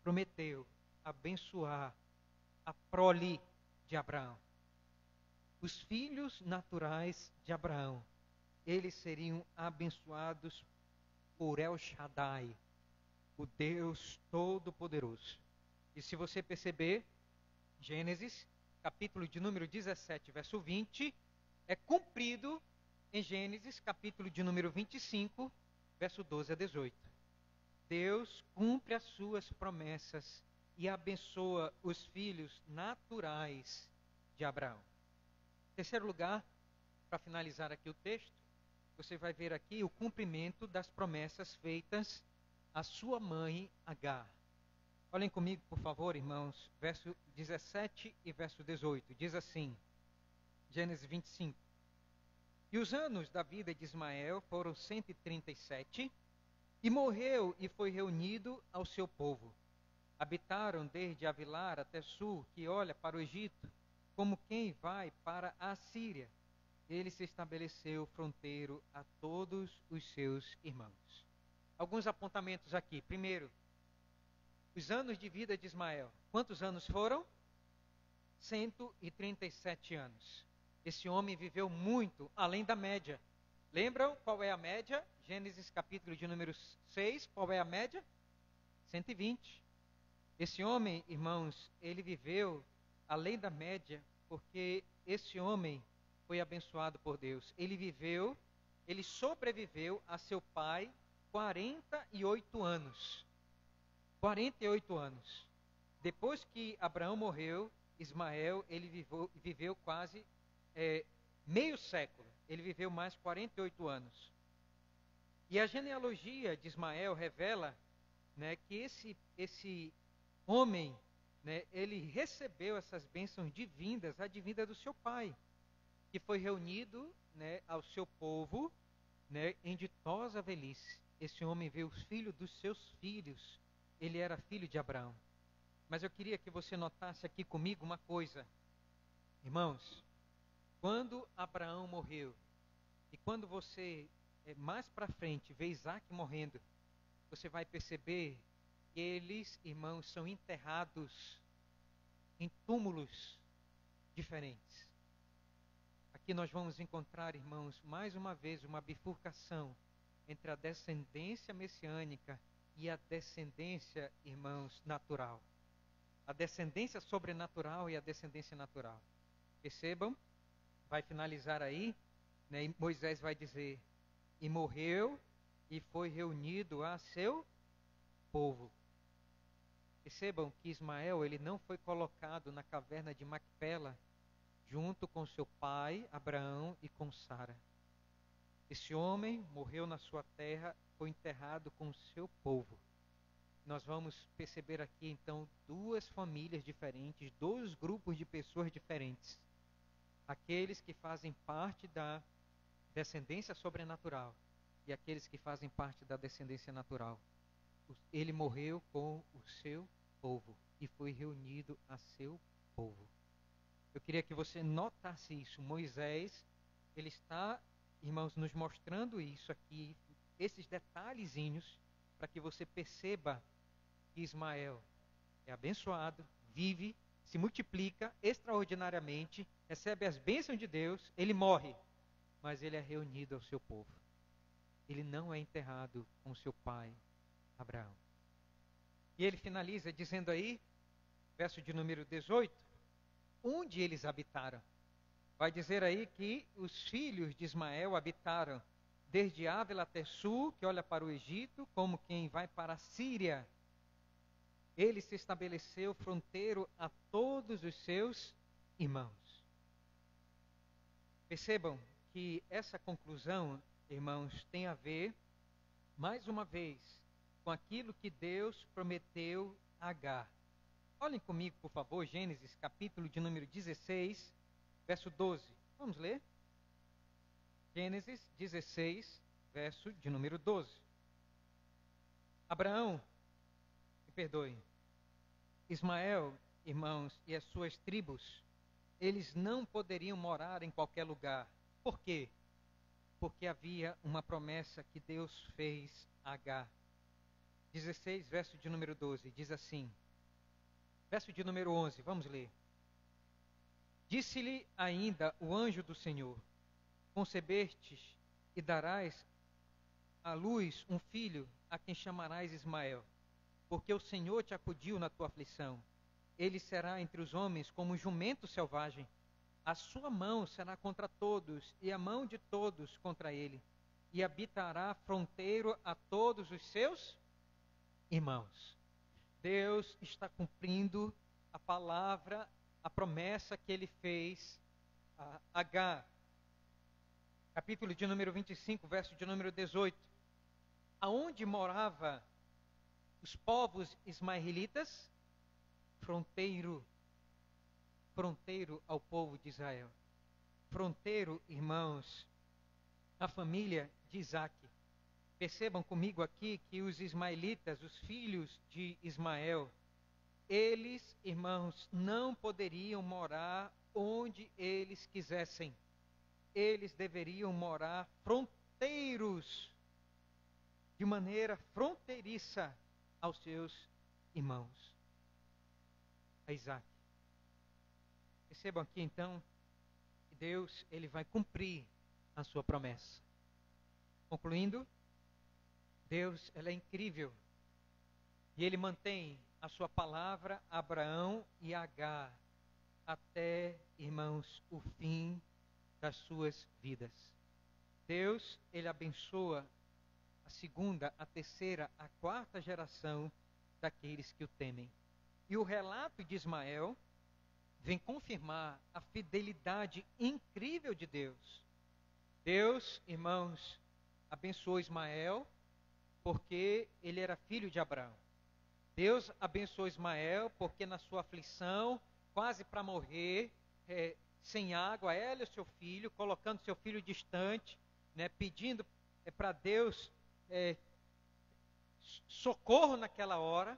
prometeu abençoar a prole de Abraão. Os filhos naturais de Abraão, eles seriam abençoados por El Shaddai, o Deus Todo-Poderoso. E se você perceber, Gênesis, capítulo de número 17, verso 20, é cumprido em Gênesis, capítulo de número 25, verso 12 a 18. Deus cumpre as suas promessas e abençoa os filhos naturais de Abraão. Em terceiro lugar, para finalizar aqui o texto, você vai ver aqui o cumprimento das promessas feitas à sua mãe Agar. Olhem comigo, por favor, irmãos, verso 17 e verso 18. Diz assim, Gênesis 25. E os anos da vida de Ismael foram 137, e morreu e foi reunido ao seu povo. Habitaram desde Avilar até Sul, que olha para o Egito, como quem vai para a Síria. Ele se estabeleceu fronteiro a todos os seus irmãos. Alguns apontamentos aqui. Primeiro, os anos de vida de Ismael. Quantos anos foram? 137 anos. Esse homem viveu muito, além da média. Lembram qual é a média? Gênesis capítulo de número 6, qual é a média? 120. Esse homem, irmãos, ele viveu além da média, porque esse homem foi abençoado por Deus. Ele sobreviveu a seu pai 48 anos. 48 anos. Depois que Abraão morreu, Ismael, ele viveu quase meio século. Ele viveu mais 48 anos. E a genealogia de Ismael revela, né, que esse homem, né, ele recebeu essas bênçãos divinas, advinda do seu pai, que foi reunido, né, ao seu povo, né, em ditosa velhice. Esse homem veio os filhos dos seus filhos. Ele era filho de Abraão. Mas eu queria que você notasse aqui comigo uma coisa. Irmãos, quando Abraão morreu, e quando você, mais para frente, vê Isaac morrendo, você vai perceber que eles, irmãos, são enterrados em túmulos diferentes. Aqui nós vamos encontrar, irmãos, mais uma vez uma bifurcação entre a descendência messiânica e a descendência, irmãos, natural. A descendência sobrenatural e a descendência natural. Percebam? Vai finalizar aí, né? E Moisés vai dizer: e morreu e foi reunido a seu povo. Percebam que Ismael, ele não foi colocado na caverna de Macpela junto com seu pai Abraão e com Sara. Esse homem morreu na sua terra, foi enterrado com o seu povo. Nós vamos perceber aqui então duas famílias diferentes, dois grupos de pessoas diferentes. Aqueles que fazem parte da descendência sobrenatural e aqueles que fazem parte da descendência natural. Ele morreu com o seu povo e foi reunido a seu povo. Eu queria que você notasse isso. Moisés, ele está, irmãos, nos mostrando isso aqui, esses detalhezinhos, para que você perceba que Ismael é abençoado, vive, se multiplica extraordinariamente, recebe as bênçãos de Deus, ele morre, mas ele é reunido ao seu povo. Ele não é enterrado com seu pai, Abraão. E ele finaliza dizendo aí, verso de número 18, onde eles habitaram. Vai dizer aí que os filhos de Ismael habitaram desde Ávila até Sul, que olha para o Egito, como quem vai para a Síria. Ele se estabeleceu fronteiro a todos os seus irmãos. Percebam que essa conclusão, irmãos, tem a ver, mais uma vez, com aquilo que Deus prometeu a Agar. Olhem comigo, por favor, Gênesis, capítulo de número 16, verso 12. Vamos ler? Gênesis 16, verso de número 12. Ismael, irmãos, e as suas tribos, eles não poderiam morar em qualquer lugar. Por quê? Porque havia uma promessa que Deus fez a Agar. 16, verso de número 12, diz assim, verso de número 11, vamos ler. Disse-lhe ainda o anjo do Senhor: concebestes e darás à luz um filho, a quem chamarás Ismael, porque o Senhor te acudiu na tua aflição. Ele será entre os homens como um jumento selvagem. A sua mão será contra todos, e a mão de todos contra ele. E habitará fronteiro a todos os seus irmãos. Deus está cumprindo a palavra, a promessa que ele fez a Agar. Capítulo de número 25, verso de número 18. Aonde morava os povos ismaelitas? Fronteiro ao povo de Israel. Fronteiro, irmãos, a família de Isaac. Percebam comigo aqui que os ismaelitas, os filhos de Ismael, eles, irmãos, não poderiam morar onde eles quisessem. Eles deveriam morar fronteiros, de maneira fronteiriça aos seus irmãos. A Isaac. Percebam aqui então que Deus, ele vai cumprir a sua promessa. Concluindo, Deus, ele é incrível e ele mantém a sua palavra a Abraão e a Agar até, irmãos, o fim das suas vidas. Deus, ele abençoa a segunda, a terceira, a quarta geração daqueles que o temem. E o relato de Ismael vem confirmar a fidelidade incrível de Deus. Deus, irmãos, abençoou Ismael porque ele era filho de Abraão. Deus abençoou Ismael porque na sua aflição, quase para morrer, sem água, ela e o seu filho, colocando seu filho distante, pedindo para Deus socorro naquela hora,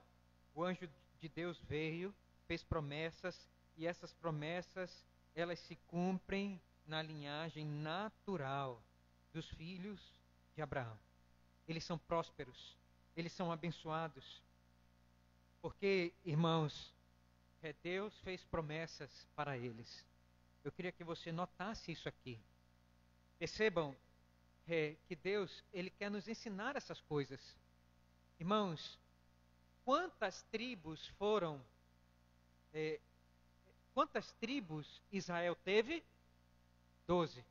o anjo de Deus veio, fez promessas, e essas promessas, elas se cumprem na linhagem natural dos filhos de Abraão. Eles são prósperos, eles são abençoados, porque, irmãos, Deus fez promessas para eles. Eu queria que você notasse isso aqui. Percebam que Deus, ele quer nos ensinar essas coisas. Irmãos, quantas tribos Israel teve? 12.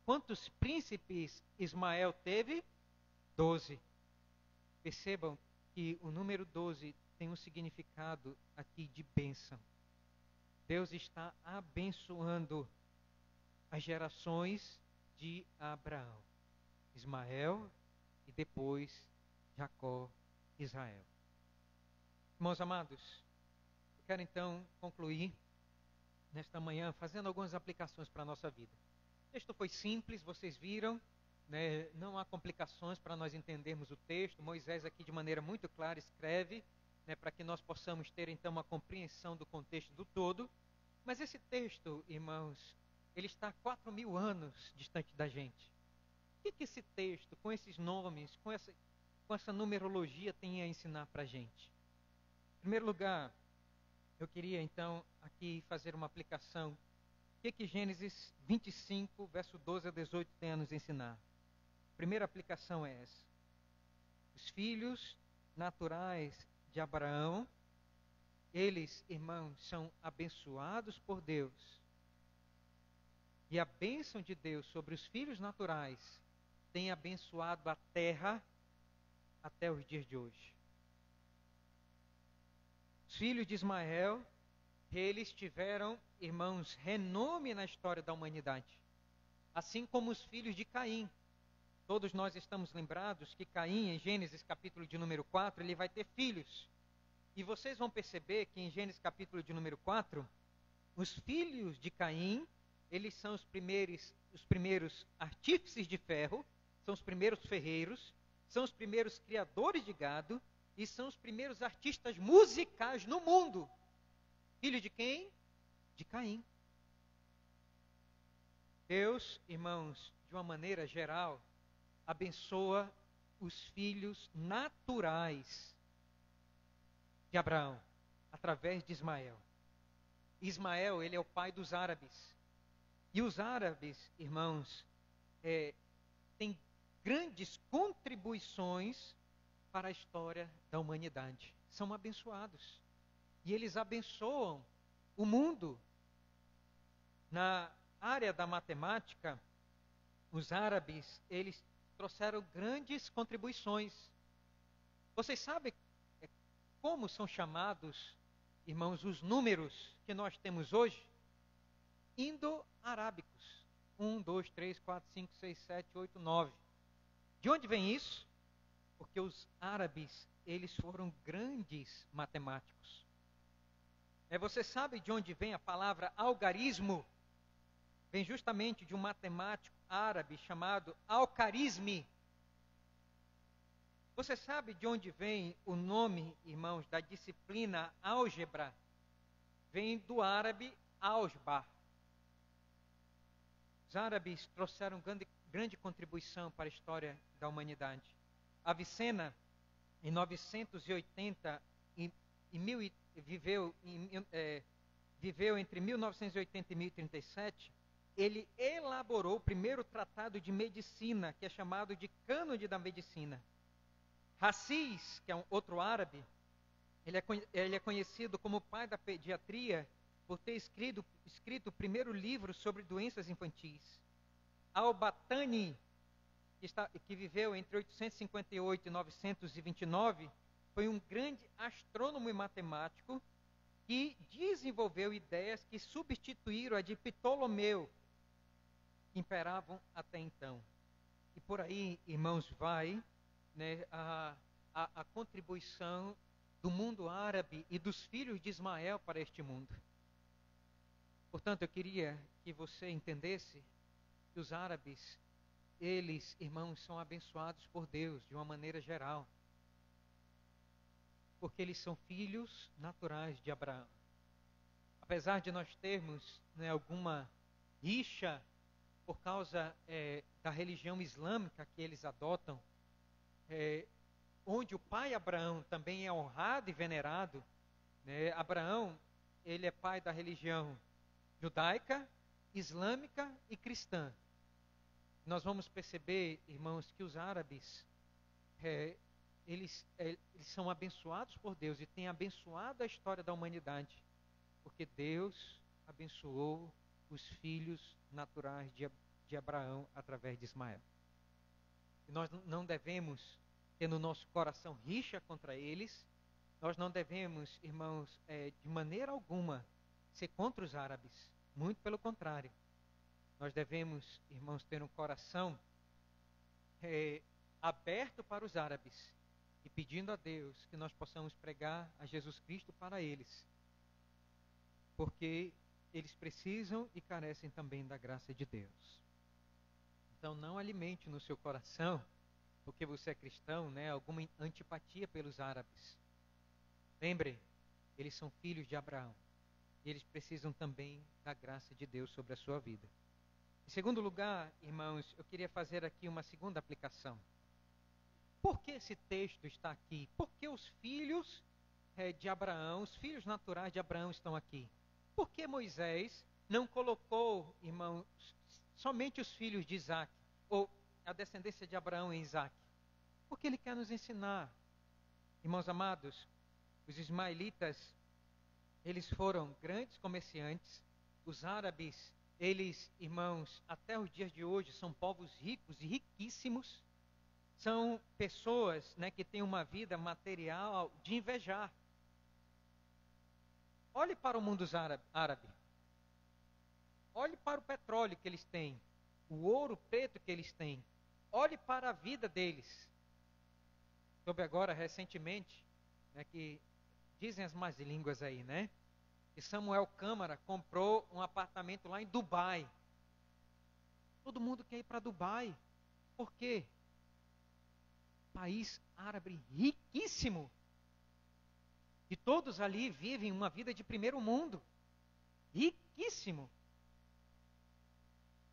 Quantos príncipes Ismael teve? 12. Percebam que o número 12 tem um significado aqui de bênção. Deus está abençoando as gerações de Abraão, Ismael e depois Jacó, Israel. Irmãos amados, eu quero então concluir nesta manhã fazendo algumas aplicações para a nossa vida. O texto foi simples, vocês viram, não há complicações para nós entendermos o texto. Moisés aqui de maneira muito clara escreve, para que nós possamos ter então uma compreensão do contexto do todo. Mas esse texto, irmãos, ele está 4.000 anos distante da gente. O que esse texto, com esses nomes, com essa numerologia tem a ensinar para a gente? Em primeiro lugar, eu queria então aqui fazer uma aplicação. O que Gênesis 25, verso 12 a 18 tem a nos ensinar? A primeira aplicação é essa. Os filhos naturais de Abraão, eles, irmãos, são abençoados por Deus. E a bênção de Deus sobre os filhos naturais tem abençoado a terra até os dias de hoje. Os filhos de Ismael, eles tiveram, irmãos, renome na história da humanidade. Assim como os filhos de Caim. Todos nós estamos lembrados que Caim, em Gênesis capítulo de número 4, ele vai ter filhos. E vocês vão perceber que em Gênesis capítulo de número 4, os filhos de Caim, eles são os primeiros artífices de ferro, são os primeiros ferreiros, são os primeiros criadores de gado e são os primeiros artistas musicais no mundo. Filho de quem? De Caim. Deus, irmãos, de uma maneira geral, abençoa os filhos naturais de Abraão, através de Ismael. Ismael, ele é o pai dos árabes. E os árabes, irmãos, têm grandes contribuições para a história da humanidade. São abençoados. E eles abençoam o mundo. Na área da matemática, os árabes, eles trouxeram grandes contribuições. Vocês sabem como são chamados, irmãos, os números que nós temos hoje? Indo-arábicos. 1, 2, 3, 4, 5, 6, 7, 8, 9. De onde vem isso? Porque os árabes, eles foram grandes matemáticos. Você sabe de onde vem a palavra algarismo? Vem justamente de um matemático árabe chamado Al-Khwarizmi. Você sabe de onde vem o nome, irmãos, da disciplina álgebra? Vem do árabe álgebra. Os árabes trouxeram grande contribuição para a história da humanidade. Avicena, em 980, viveu entre 1980 e 1037, ele elaborou o primeiro tratado de medicina, que é chamado de Cânone da Medicina. Racis, que é um outro árabe, Ele é conhecido como pai da pediatria por ter escrito o primeiro livro sobre doenças infantis. Al-Batani, que viveu entre 858 e 929, foi um grande astrônomo e matemático que desenvolveu ideias que substituíram a de Ptolomeu, que imperavam até então. E por aí, irmãos, vai, né, a contribuição do mundo árabe e dos filhos de Ismael para este mundo. Portanto, eu queria que você entendesse que os árabes, eles, irmãos, são abençoados por Deus de uma maneira geral. Porque eles são filhos naturais de Abraão. Apesar de nós termos, né, alguma rixa por causa da religião islâmica que eles adotam, onde o pai Abraão também é honrado e venerado, né? Abraão, ele é pai da religião judaica, islâmica e cristã. Nós vamos perceber, irmãos, que os árabes, eles são abençoados por Deus e têm abençoado a história da humanidade, porque Deus abençoou os filhos naturais de Abraão através de Ismael. E nós não devemos ter no nosso coração rixa contra eles. Nós não devemos, irmãos, de maneira alguma ser contra os árabes. Muito pelo contrário. Nós devemos, irmãos, ter um coração aberto para os árabes e pedindo a Deus que nós possamos pregar a Jesus Cristo para eles, porque eles precisam e carecem também da graça de Deus. Então não alimente no seu coração, porque você é cristão, né, alguma antipatia pelos árabes. Lembre, eles são filhos de Abraão e eles precisam também da graça de Deus sobre a sua vida. Em segundo lugar, irmãos, eu queria fazer aqui uma segunda aplicação. Por que esse texto está aqui? Por que os filhos de Abraão, os filhos naturais de Abraão estão aqui? Por que Moisés não colocou, irmãos, somente os filhos de Isaac, ou a descendência de Abraão em Isaac? Porque ele quer nos ensinar. Irmãos amados, os ismaelitas, eles foram grandes comerciantes. Os árabes, eles, irmãos, até os dias de hoje, são povos ricos e riquíssimos. São pessoas, né, que têm uma vida material de invejar. Olhe para o mundo árabe. Olhe para o petróleo que eles têm. O ouro preto que eles têm. Olhe para a vida deles. Soube agora, recentemente, né, que dizem as más línguas aí, né? Que Samuel Câmara comprou um apartamento lá em Dubai. Todo mundo quer ir para Dubai. Por quê? País árabe riquíssimo. E todos ali vivem uma vida de primeiro mundo. Riquíssimo.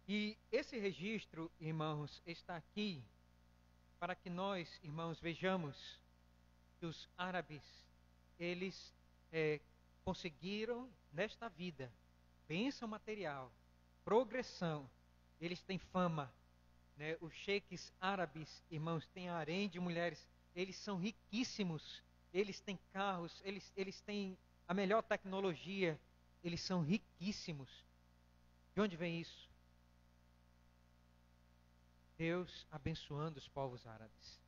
E esse registro, irmãos, está aqui para que nós, irmãos, vejamos que os árabes, eles conseguiram nesta vida bênção material, progressão. Eles têm fama, né? Os sheiks árabes, irmãos, têm harém de mulheres. Eles são riquíssimos. Eles têm carros, eles têm a melhor tecnologia. Eles são riquíssimos. De onde vem isso? Deus abençoando os povos árabes.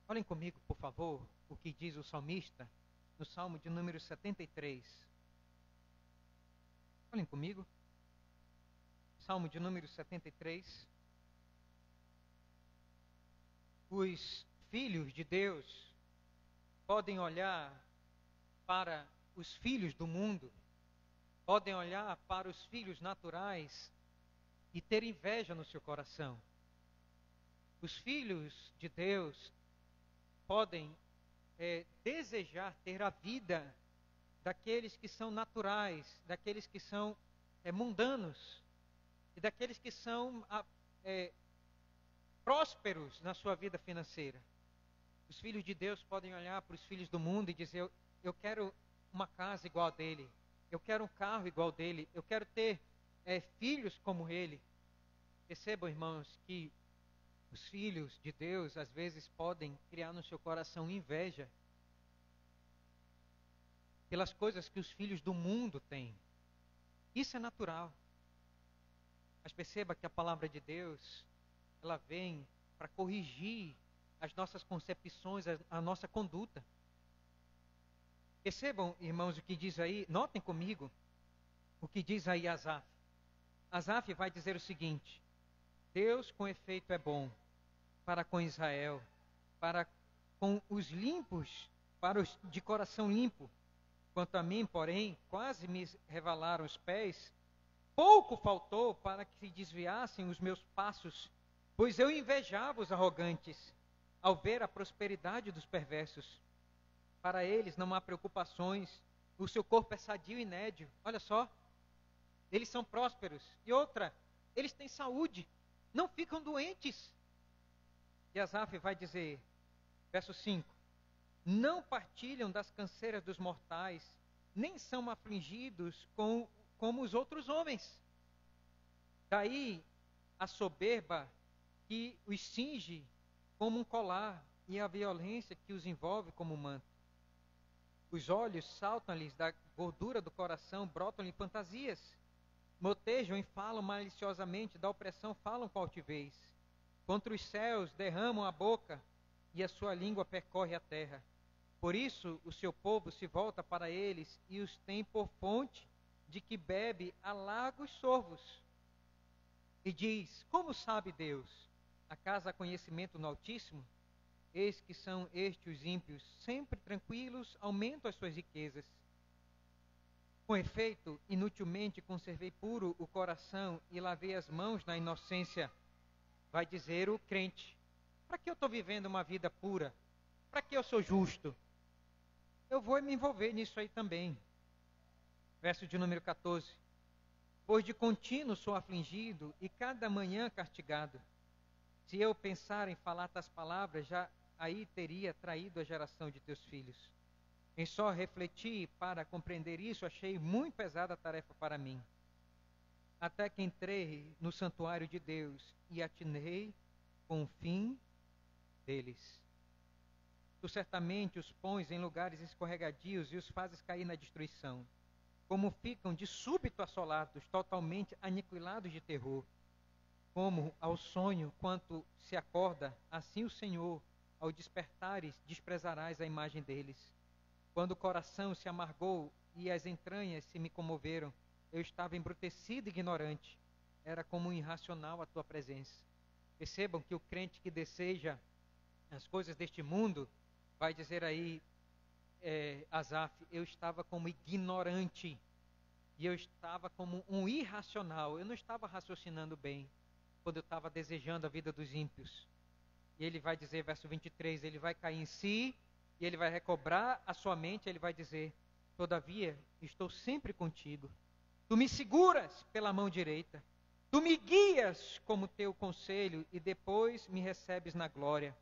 Olhem comigo, por favor, o que diz o salmista no Salmo de número 73. Olhem comigo. Salmo de número 73. Os filhos de Deus podem olhar para os filhos do mundo, podem olhar para os filhos naturais e ter inveja no seu coração. Os filhos de Deus podem desejar ter a vida daqueles que são naturais, daqueles que são mundanos e daqueles que são prósperos na sua vida financeira. Os filhos de Deus podem olhar para os filhos do mundo e dizer: eu quero uma casa igual a dele, eu quero um carro igual dele, eu quero ter filhos como ele. Percebam, irmãos, que os filhos de Deus às vezes podem criar no seu coração inveja pelas coisas que os filhos do mundo têm. Isso é natural. Mas perceba que a palavra de Deus, ela vem para corrigir as nossas concepções, a nossa conduta. Percebam, irmãos, o que diz aí, notem comigo o que diz aí Asaf. Asaf vai dizer o seguinte: Deus com efeito é bom para com Israel, para com os limpos, para os de coração limpo. Quanto a mim, porém, quase me revalaram os pés, pouco faltou para que se desviassem os meus passos, pois eu invejava os arrogantes, ao ver a prosperidade dos perversos. Para eles não há preocupações, o seu corpo é sadio e nédio. Olha só, eles são prósperos. E outra, eles têm saúde, não ficam doentes. E Asaf vai dizer, verso 5, não partilham das canseiras dos mortais, nem são afligidos como os outros homens. Daí a soberba que os cinge como um colar e a violência que os envolve como um manto. Os olhos saltam-lhes da gordura do coração, brotam-lhe fantasias. Motejam e falam maliciosamente, da opressão falam com altivez. Contra os céus derramam a boca e a sua língua percorre a terra. Por isso o seu povo se volta para eles e os tem por fonte de que bebe a largos sorvos. E diz, como sabe Deus? Acaso há conhecimento no Altíssimo? Eis que são estes os ímpios, sempre tranquilos, aumentam as suas riquezas. Com efeito, inutilmente conservei puro o coração e lavei as mãos na inocência, vai dizer o crente. Para que eu estou vivendo uma vida pura? Para que eu sou justo? Eu vou me envolver nisso aí também. Verso de número 14. Pois de contínuo sou afligido e cada manhã castigado. Se eu pensar em falar tais palavras, já aí teria traído a geração de teus filhos. Em só refletir para compreender isso, achei muito pesada a tarefa para mim. Até que entrei no santuário de Deus e atinei com o fim deles. Tu certamente os pões em lugares escorregadios e os fazes cair na destruição. Como ficam de súbito assolados, totalmente aniquilados de terror. Como ao sonho, quanto se acorda, assim o Senhor, ao despertares, desprezarás a imagem deles. Quando o coração se amargou e as entranhas se me comoveram, eu estava embrutecido e ignorante. Era como irracional a tua presença. Percebam que o crente que deseja as coisas deste mundo, vai dizer aí, Asaf, eu estava como ignorante. E eu estava como um irracional. Eu não estava raciocinando bem quando eu estava desejando a vida dos ímpios. E ele vai dizer, verso 23, ele vai cair em si e ele vai recobrar a sua mente. Ele vai dizer, todavia, estou sempre contigo. Tu me seguras pela mão direita. Tu me guias como teu conselho e depois me recebes na glória.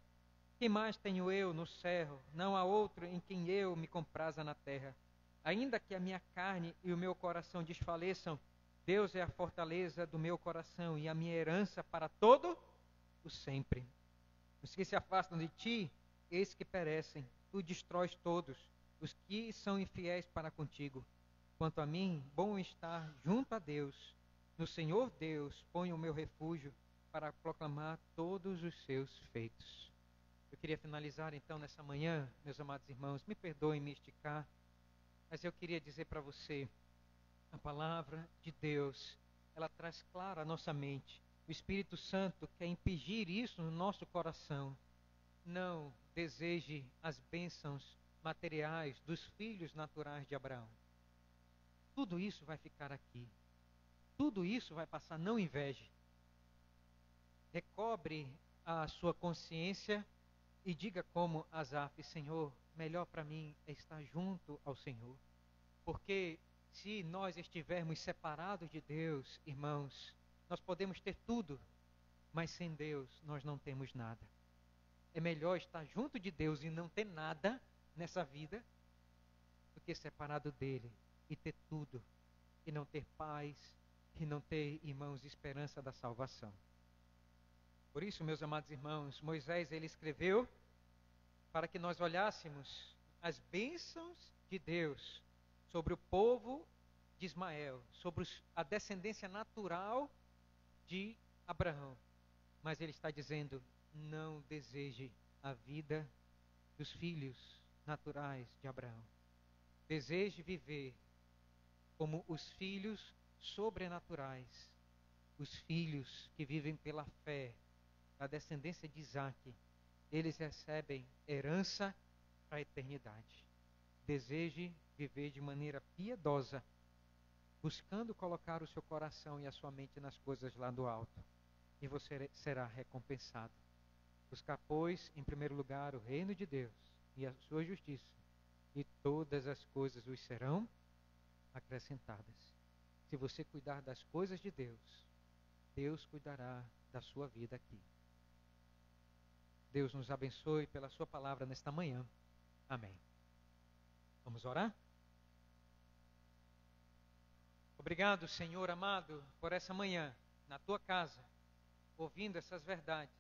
Que mais tenho eu no céu? Não há outro em quem eu me compraza na terra. Ainda que a minha carne e o meu coração desfaleçam, Deus é a fortaleza do meu coração e a minha herança para todo o sempre. Os que se afastam de ti, eis que perecem. Tu destróis todos os que são infiéis para contigo. Quanto a mim, bom estar junto a Deus. No Senhor Deus ponho o meu refúgio para proclamar todos os seus feitos. Eu queria finalizar então nessa manhã, meus amados irmãos, me perdoem me esticar, mas eu queria dizer para você, a palavra de Deus, ela traz clara a nossa mente. O Espírito Santo quer impingir isso no nosso coração. Não deseje as bênçãos materiais dos filhos naturais de Abraão. Tudo isso vai ficar aqui. Tudo isso vai passar, não inveje. Recobre a sua consciência e diga como Asaf, Senhor, melhor para mim é estar junto ao Senhor. Porque se nós estivermos separados de Deus, irmãos, nós podemos ter tudo, mas sem Deus nós não temos nada. É melhor estar junto de Deus e não ter nada nessa vida, do que separado dele e ter tudo, e não ter paz, e não ter, irmãos, esperança da salvação. Por isso, meus amados irmãos, Moisés, ele escreveu para que nós olhássemos as bênçãos de Deus sobre o povo de Ismael, sobre a descendência natural de Abraão. Mas ele está dizendo: não deseje a vida dos filhos naturais de Abraão. Deseje viver como os filhos sobrenaturais, os filhos que vivem pela fé, a descendência de Isaac. Eles recebem herança para a eternidade. Deseje viver de maneira piedosa, buscando colocar o seu coração e a sua mente nas coisas lá do alto, e você será recompensado. Buscar, pois, em primeiro lugar o reino de Deus e a sua justiça, e todas as coisas vos serão acrescentadas. Se você cuidar das coisas de Deus, Deus cuidará da sua vida aqui. Deus nos abençoe pela sua palavra nesta manhã. Amém. Vamos orar? Obrigado, Senhor amado, por essa manhã, na tua casa, ouvindo essas verdades.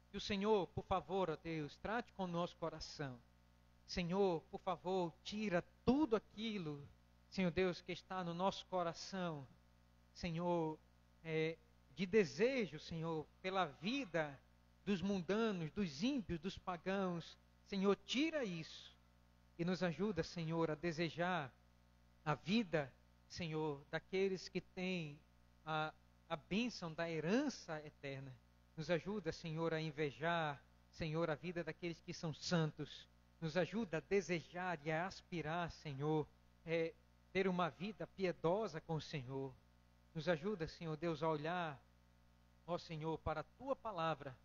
Que o Senhor, por favor, ó Deus, trate com o nosso coração. Senhor, por favor, tira tudo aquilo, Senhor Deus, que está no nosso coração, Senhor, de desejo, Senhor, pela vida dos mundanos, dos ímpios, dos pagãos. Senhor, tira isso e nos ajuda, Senhor, a desejar a vida, Senhor, daqueles que têm a bênção da herança eterna. Nos ajuda, Senhor, a invejar, Senhor, a vida daqueles que são santos. Nos ajuda a desejar e a aspirar, Senhor, ter uma vida piedosa com o Senhor. Nos ajuda, Senhor Deus, a olhar, ó Senhor, para a tua palavra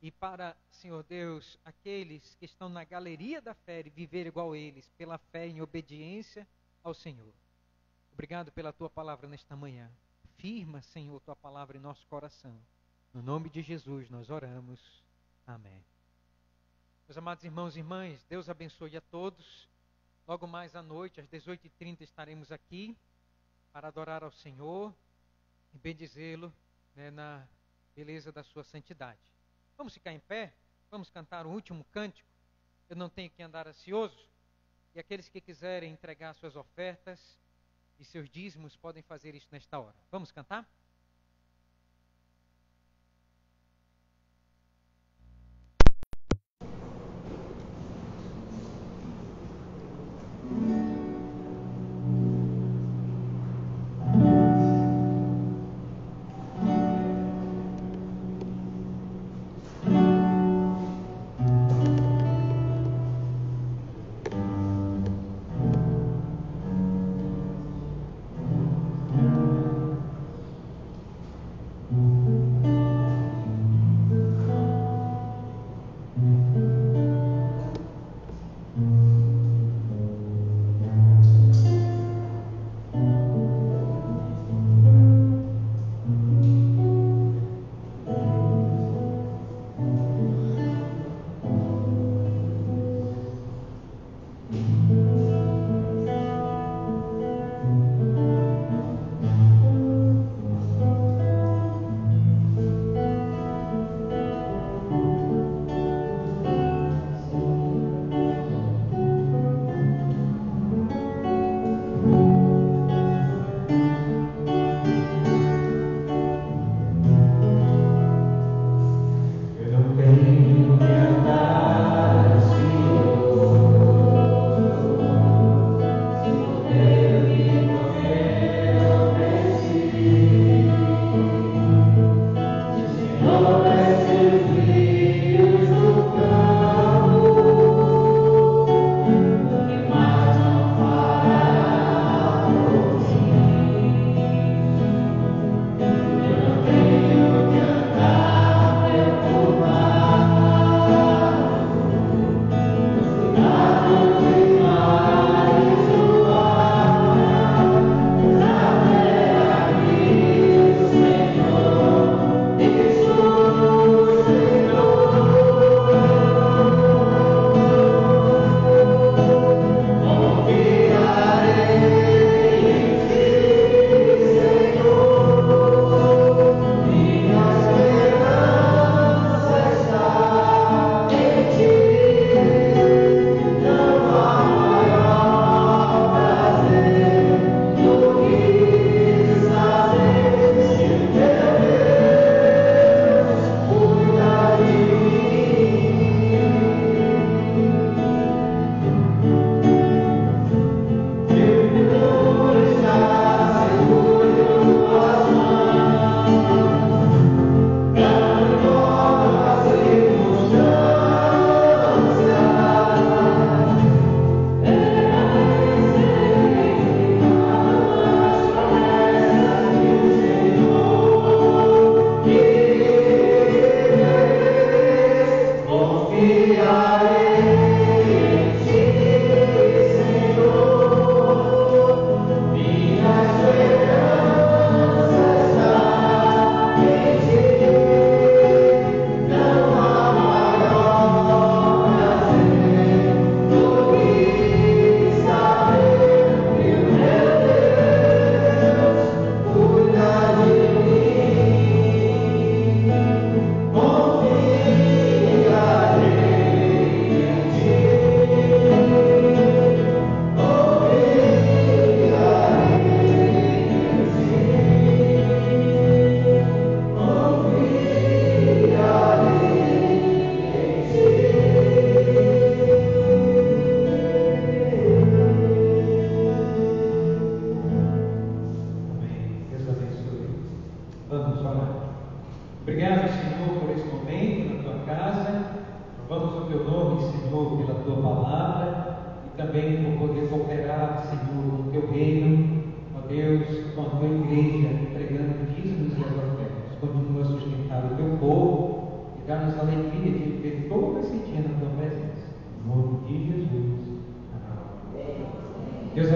e para, Senhor Deus, aqueles que estão na galeria da fé e viver igual a eles, pela fé em obediência ao Senhor. Obrigado pela tua palavra nesta manhã. Firma, Senhor, tua palavra em nosso coração. No nome de Jesus nós oramos. Amém. Meus amados irmãos e irmãs, Deus abençoe a todos. Logo mais à noite, às 18h30, estaremos aqui para adorar ao Senhor e bendizê-lo, na beleza da sua santidade. Vamos ficar em pé? Vamos cantar o último cântico. Eu não tenho que andar ansioso. E aqueles que quiserem entregar suas ofertas e seus dízimos podem fazer isso nesta hora. Vamos cantar?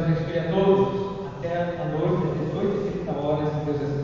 abençoe a todos. Até a noite, às 18h30, se Deus assim